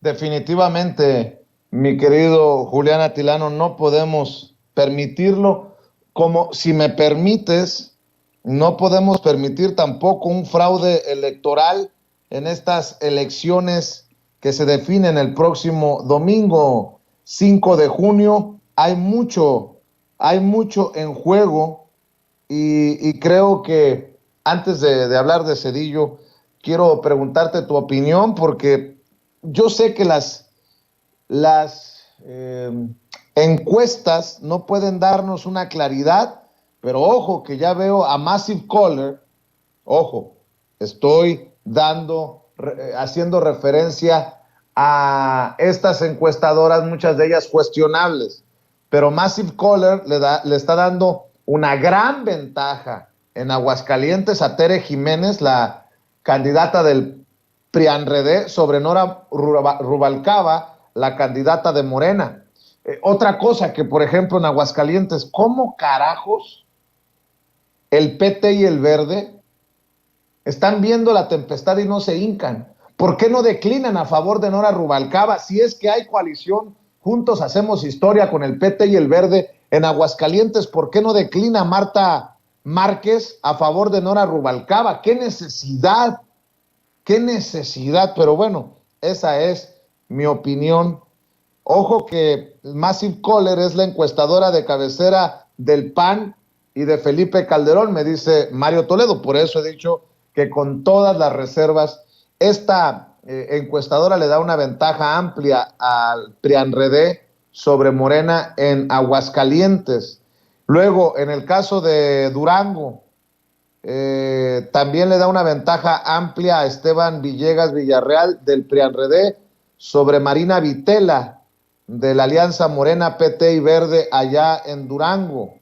Definitivamente, mi querido Julián Atilano, no podemos permitirlo. Como, si me permites, no podemos permitir tampoco un fraude electoral en estas elecciones que se definen el próximo domingo 5 de junio. Hay mucho en juego y creo que antes de hablar de Zedillo, quiero preguntarte tu opinión, porque yo sé que las encuestas no pueden darnos una claridad, pero ojo que ya veo a Massive Caller, ojo, estoy haciendo referencia a estas encuestadoras, muchas de ellas cuestionables, pero Massive Caller le está dando una gran ventaja en Aguascalientes a Tere Jiménez, la candidata del PRIAN-RD, sobre Nora Rubalcaba, la candidata de Morena. Otra cosa que, por ejemplo, en Aguascalientes, ¿cómo carajos el PT y el Verde están viendo la tempestad y no se hincan? ¿Por qué no declinan a favor de Nora Rubalcaba? Si es que hay coalición, Juntos Hacemos Historia con el PT y el Verde en Aguascalientes, ¿por qué no declina Marta Márquez a favor de Nora Rubalcaba? ¡Qué necesidad! ¡Qué necesidad! Pero bueno, esa es mi opinión. Ojo que Massive Caller es la encuestadora de cabecera del PAN y de Felipe Calderón, me dice Mario Toledo. Por eso he dicho que con todas las reservas, esta encuestadora le da una ventaja amplia al PRIAN-RD sobre Morena en Aguascalientes. Luego, en el caso de Durango, también le da una ventaja amplia a Esteban Villegas Villarreal del PRIAN-RD sobre Marina Vitela de la Alianza Morena, PT y Verde allá en Durango.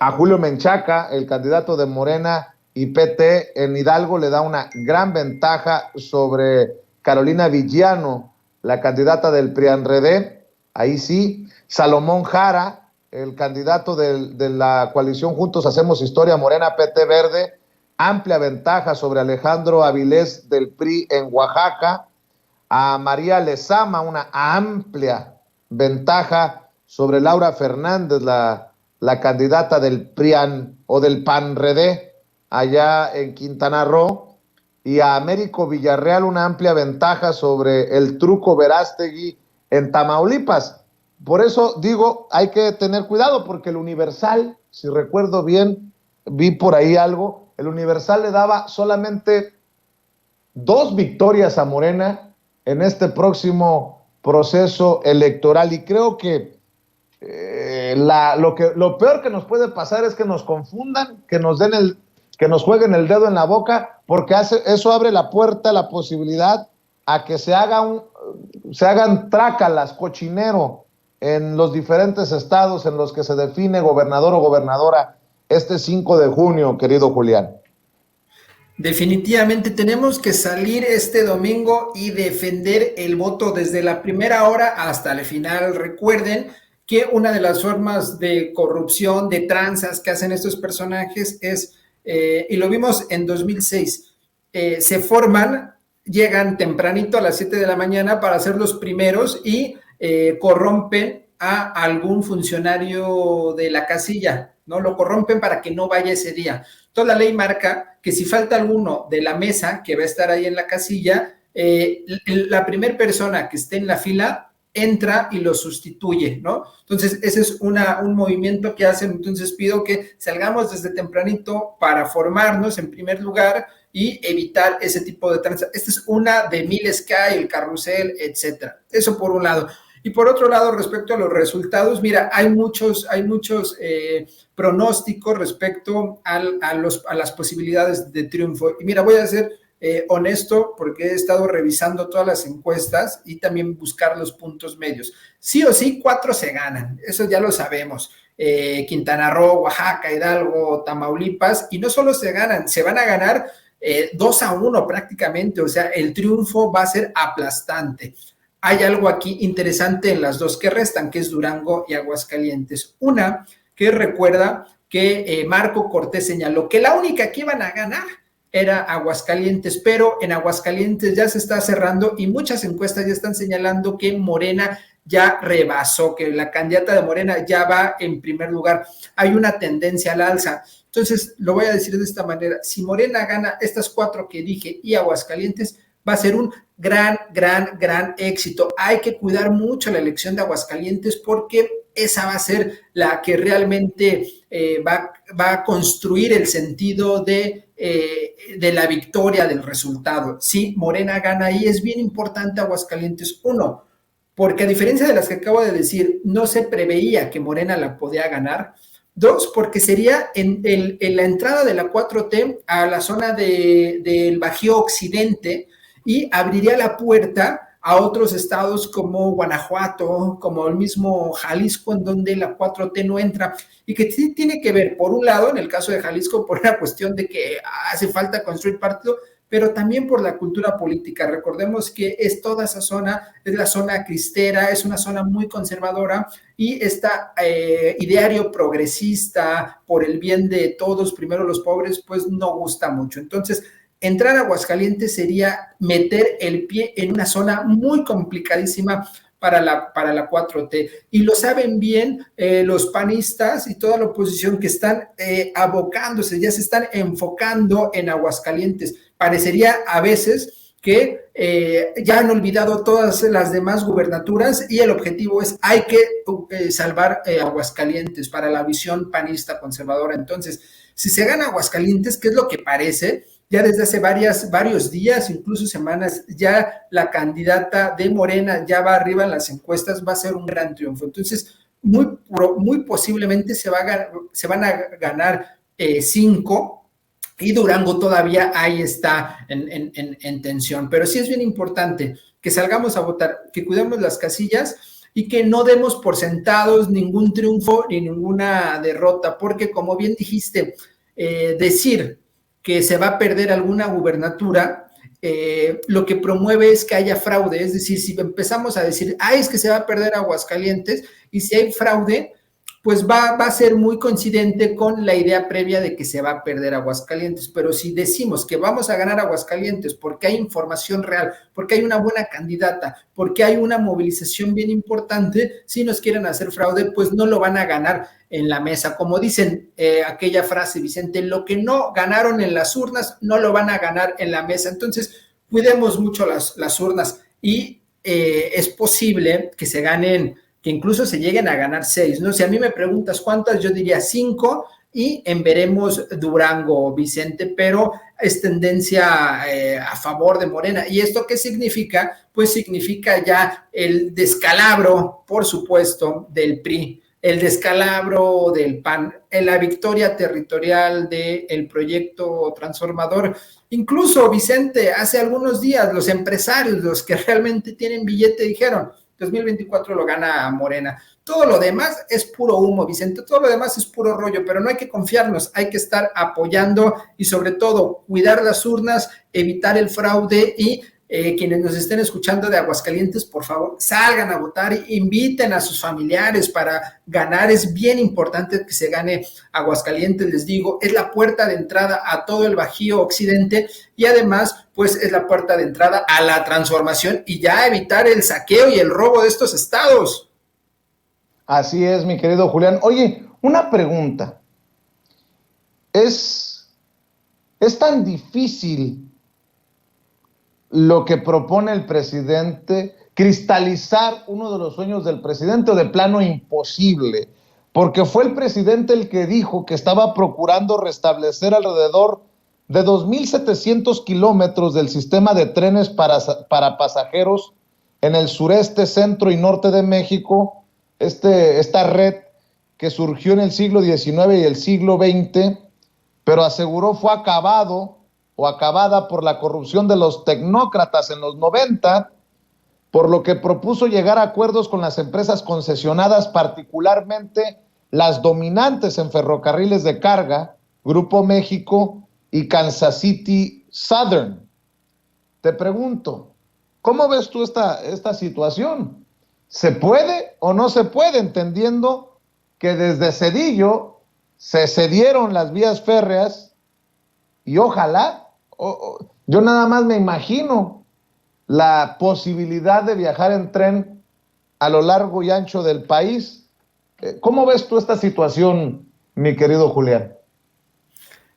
A Julio Menchaca, el candidato de Morena y PT en Hidalgo, le da una gran ventaja sobre Carolina Villano, la candidata del PRIAN-RD. Ahí sí. Salomón Jara, el candidato de la coalición Juntos Hacemos Historia, Morena, PT, Verde, amplia ventaja sobre Alejandro Avilés del PRI en Oaxaca. A María Lezama, una amplia ventaja sobre Laura Fernández, la candidata del PRIAN o del PAN-RD allá en Quintana Roo, y a Américo Villarreal una amplia ventaja sobre el Truco Verástegui en Tamaulipas. Por eso digo, hay que tener cuidado, porque el Universal, si recuerdo bien, vi por ahí algo, el Universal le daba solamente 2 victorias a Morena en este próximo proceso electoral, y creo que lo peor que nos puede pasar es que nos confundan, que nos jueguen el dedo en la boca, porque eso abre la puerta, la posibilidad a que se hagan trácalas, cochinero en los diferentes estados en los que se define gobernador o gobernadora este 5 de junio, querido Julián. Definitivamente tenemos que salir este domingo y defender el voto desde la primera hora hasta el final. Recuerden que una de las formas de corrupción, de tranzas que hacen estos personajes es, y lo vimos en 2006, se forman, llegan tempranito a las 7 de la mañana para ser los primeros y corrompen a algún funcionario de la casilla, ¿no? Lo corrompen para que no vaya ese día. Toda la ley marca que si falta alguno de la mesa que va a estar ahí en la casilla, la primera persona que esté en la fila entra y lo sustituye, ¿no? Entonces, ese es un movimiento que hacen. Entonces, pido que salgamos desde tempranito para formarnos en primer lugar y evitar ese tipo de tranza. Esta es una de miles que hay, el carrusel, etcétera. Eso por un lado. Y por otro lado, respecto a los resultados, mira, hay muchos pronósticos respecto a las posibilidades de triunfo. Y mira, voy a hacer honesto, porque he estado revisando todas las encuestas y también buscar los puntos medios. Sí o sí, 4 se ganan, eso ya lo sabemos. Quintana Roo, Oaxaca, Hidalgo, Tamaulipas, y no solo se ganan, se van a ganar 2-1 prácticamente, o sea, el triunfo va a ser aplastante. Hay algo aquí interesante en las dos que restan, que es Durango y Aguascalientes. Una, que recuerda que Marco Cortés señaló que la única que iban a ganar era Aguascalientes, pero en Aguascalientes ya se está cerrando y muchas encuestas ya están señalando que Morena ya rebasó, que la candidata de Morena ya va en primer lugar. Hay una tendencia al alza. Entonces, lo voy a decir de esta manera, si Morena gana estas 4 que dije y Aguascalientes, va a ser un gran éxito. Hay que cuidar mucho la elección de Aguascalientes porque esa va a ser la que realmente va a construir el sentido de la victoria del resultado. Si Morena gana ahí, es bien importante Aguascalientes. 1, porque a diferencia de las que acabo de decir, no se preveía que Morena la podía ganar. 2, porque sería en la entrada de la 4T a la zona del Bajío Occidente y abriría la puerta a otros estados como Guanajuato, como el mismo Jalisco, en donde la 4T no entra, y que sí tiene que ver, por un lado, en el caso de Jalisco, por una cuestión de que hace falta construir partido, pero también por la cultura política. Recordemos que es toda esa zona, es la zona cristera, es una zona muy conservadora, y este ideario progresista por el bien de todos, primero los pobres, pues no gusta mucho. Entonces, entrar a Aguascalientes sería meter el pie en una zona muy complicadísima para la 4T. Y lo saben bien los panistas y toda la oposición que están abocándose, ya se están enfocando en Aguascalientes. Parecería a veces que ya han olvidado todas las demás gubernaturas y el objetivo es hay que salvar Aguascalientes para la visión panista conservadora. Entonces, si se gana Aguascalientes, ¿qué es lo que parece? Ya desde hace varios días, incluso semanas, ya la candidata de Morena ya va arriba en las encuestas, va a ser un gran triunfo. Entonces, muy posiblemente se van a ganar 5, y Durango todavía ahí está en tensión. Pero sí es bien importante que salgamos a votar, que cuidemos las casillas y que no demos por sentados ningún triunfo ni ninguna derrota, porque como bien dijiste, decir que se va a perder alguna gubernatura, lo que promueve es que haya fraude. Es decir, si empezamos a decir, es que se va a perder Aguascalientes, y si hay fraude, pues va a ser muy coincidente con la idea previa de que se va a perder Aguascalientes. Pero si decimos que vamos a ganar Aguascalientes porque hay información real, porque hay una buena candidata, porque hay una movilización bien importante, si nos quieren hacer fraude, pues no lo van a ganar en la mesa. Como dicen aquella frase, Vicente, lo que no ganaron en las urnas, no lo van a ganar en la mesa. Entonces, cuidemos mucho las urnas y es posible que se ganen, que incluso se lleguen a ganar 6, ¿no? Si a mí me preguntas cuántas, yo diría 5, y veremos Durango, Vicente, pero es tendencia a favor de Morena. ¿Y esto qué significa? Pues significa ya el descalabro, por supuesto, del PRI, el descalabro del PAN, la victoria territorial del proyecto transformador. Incluso, Vicente, hace algunos días los empresarios, los que realmente tienen billete, dijeron 2024 lo gana Morena. Todo lo demás es puro humo, Vicente, todo lo demás es puro rollo, pero no hay que confiarnos, hay que estar apoyando y sobre todo cuidar las urnas, evitar el fraude y quienes nos estén escuchando de Aguascalientes, por favor, salgan a votar, inviten a sus familiares para ganar. Es bien importante que se gane Aguascalientes, les digo, es la puerta de entrada a todo el Bajío Occidente y además, pues es la puerta de entrada a la transformación y ya evitar el saqueo y el robo de estos estados. Así es, mi querido Julián. Oye, una pregunta. ¿Es tan difícil lo que propone el presidente, cristalizar uno de los sueños del presidente, o de plano imposible? Porque fue el presidente el que dijo que estaba procurando restablecer alrededor de 2.700 kilómetros del sistema de trenes para pasajeros en el sureste, centro y norte de México, esta red que surgió en el siglo XIX y el siglo XX, pero aseguró fue acabado o acabada por la corrupción de los tecnócratas en los 90, por lo que propuso llegar a acuerdos con las empresas concesionadas, particularmente las dominantes en ferrocarriles de carga, Grupo México y Kansas City Southern. Te pregunto, ¿cómo ves tú esta situación? ¿Se puede o no se puede? Entendiendo que desde Zedillo se cedieron las vías férreas y ojalá, yo nada más me imagino la posibilidad de viajar en tren a lo largo y ancho del país. ¿Cómo ves tú esta situación, mi querido Julián?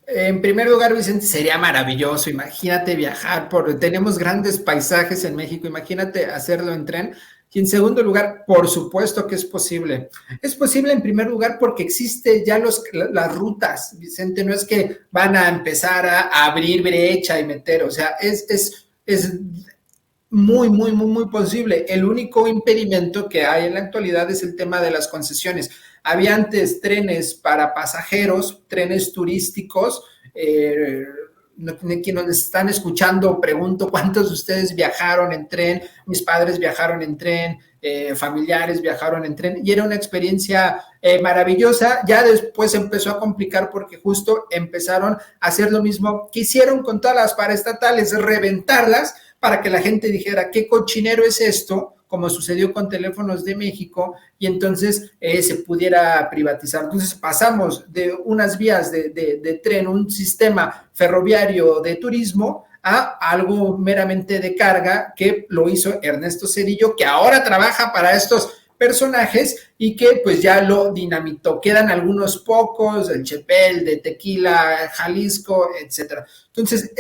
En primer lugar, Vicente, sería maravilloso. Imagínate viajar tenemos grandes paisajes en México, imagínate hacerlo en tren. Y en segundo lugar, por supuesto que es posible. Es posible en primer lugar porque existe ya las rutas, Vicente, no es que van a empezar a abrir brecha y meter, o sea, es muy, muy, muy, muy posible. El único impedimento que hay en la actualidad es el tema de las concesiones. Había antes trenes para pasajeros, trenes turísticos. Quienes nos están escuchando, pregunto, ¿cuántos de ustedes viajaron en tren? Mis padres viajaron en tren, familiares viajaron en tren, y era una experiencia maravillosa. Ya después empezó a complicar porque justo empezaron a hacer lo mismo que hicieron con todas las paraestatales, reventarlas, para que la gente dijera, ¿qué cochinero es esto?, como sucedió con Teléfonos de México, y entonces se pudiera privatizar. Entonces pasamos de unas vías de tren, un sistema ferroviario de turismo, a algo meramente de carga, que lo hizo Ernesto Zedillo, que ahora trabaja para estos personajes y que pues ya lo dinamitó. Quedan algunos pocos, el Chepel, de Tequila, Jalisco, etcétera. Entonces,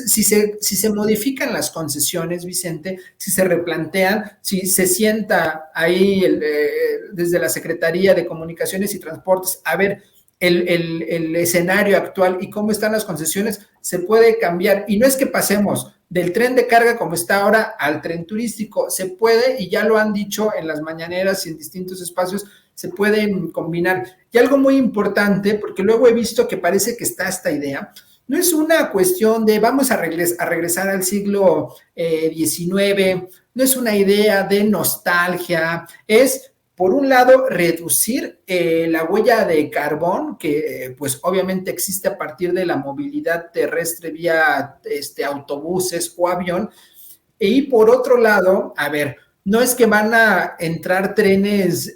si se modifican las concesiones, Vicente, si se replantean, si se sienta ahí desde la Secretaría de Comunicaciones y Transportes a ver el escenario actual y cómo están las concesiones, se puede cambiar. Y no es que pasemos del tren de carga como está ahora al tren turístico, se puede, y ya lo han dicho en las mañaneras y en distintos espacios, se pueden combinar. Y algo muy importante, porque luego he visto que parece que está esta idea, no es una cuestión de vamos a regresar al siglo XIX, no es una idea de nostalgia, es, por un lado, reducir la huella de carbón, que pues obviamente existe a partir de la movilidad terrestre vía autobuses o avión, y por otro lado, a ver, no es que van a entrar trenes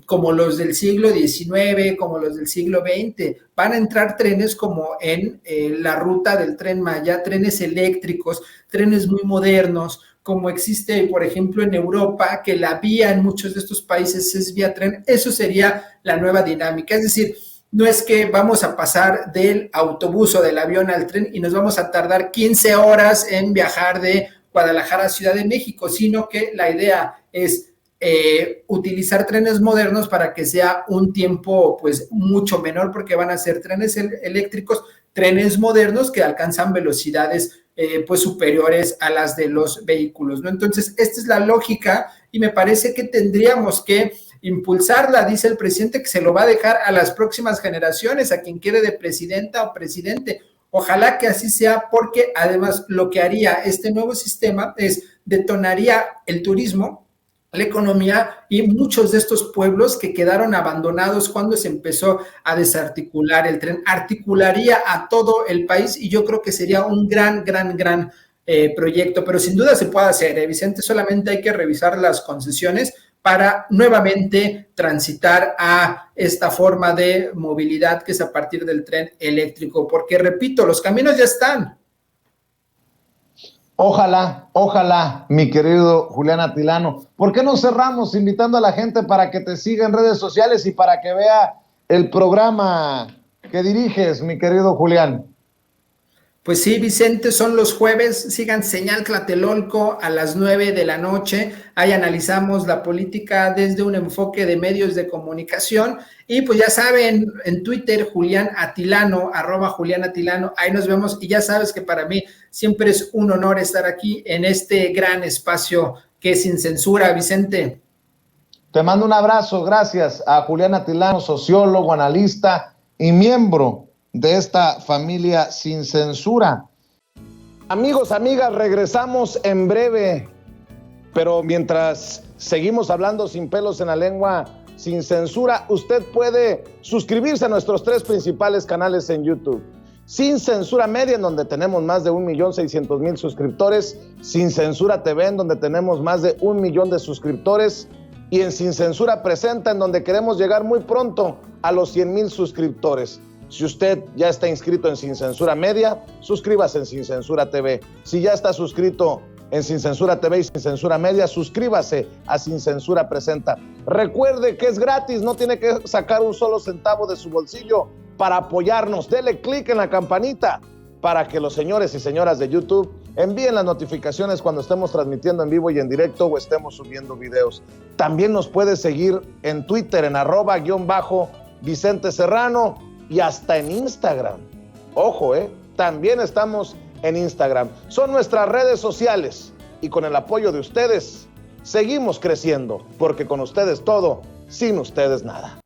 como los del siglo XIX, como los del siglo XX, van a entrar trenes como en la ruta del Tren Maya, trenes eléctricos, trenes muy modernos, como existe, por ejemplo, en Europa, que la vía en muchos de estos países es vía tren. Eso sería la nueva dinámica. Es decir, no es que vamos a pasar del autobús o del avión al tren y nos vamos a tardar 15 horas en viajar de Guadalajara a Ciudad de México, sino que la idea es utilizar trenes modernos para que sea un tiempo pues mucho menor, porque van a ser trenes eléctricos, trenes modernos que alcanzan velocidades pues superiores a las de los vehículos, ¿no? Entonces, esta es la lógica y me parece que tendríamos que impulsarla. Dice el presidente que se lo va a dejar a las próximas generaciones, a quien quede de presidenta o presidente. Ojalá que así sea, porque además lo que haría este nuevo sistema es detonaría el turismo, la economía y muchos de estos pueblos que quedaron abandonados cuando se empezó a desarticular el tren, articularía a todo el país, y yo creo que sería un gran proyecto, pero sin duda se puede hacer, Vicente, solamente hay que revisar las concesiones para nuevamente transitar a esta forma de movilidad que es a partir del tren eléctrico, porque repito, los caminos ya están. Ojalá, mi querido Julián Atilano. ¿Por qué no cerramos invitando a la gente para que te siga en redes sociales y para que vea el programa que diriges, mi querido Julián? Pues sí, Vicente, son los jueves, sigan Señal Tlatelolco a las 9 de la noche, ahí analizamos la política desde un enfoque de medios de comunicación, y pues ya saben, en Twitter, Julián Atilano, @Julián Atilano, ahí nos vemos, y ya sabes que para mí siempre es un honor estar aquí en este gran espacio que es Sin Censura, Vicente. Te mando un abrazo, gracias a Julián Atilano, sociólogo, analista y miembro de esta familia Sin Censura. Amigos, amigas, regresamos en breve, pero mientras seguimos hablando sin pelos en la lengua, sin censura, usted puede suscribirse a nuestros 3 principales canales en YouTube. Sin Censura Media, en donde tenemos más de 1,600,000 suscriptores, Sin Censura TV, en donde tenemos más de 1 millón de suscriptores, y en Sin Censura Presenta, en donde queremos llegar muy pronto a los 100,000 suscriptores. Si usted ya está inscrito en Sin Censura Media, suscríbase en Sin Censura TV. Si ya está suscrito en Sin Censura TV y Sin Censura Media, suscríbase a Sin Censura Presenta. Recuerde que es gratis, no tiene que sacar un solo centavo de su bolsillo para apoyarnos. Dele clic en la campanita para que los señores y señoras de YouTube envíen las notificaciones cuando estemos transmitiendo en vivo y en directo o estemos subiendo videos. También nos puede seguir en Twitter en @Vicente Serrano y hasta en Instagram. Ojo, también estamos en Instagram. Son nuestras redes sociales y con el apoyo de ustedes seguimos creciendo, porque con ustedes todo, sin ustedes nada.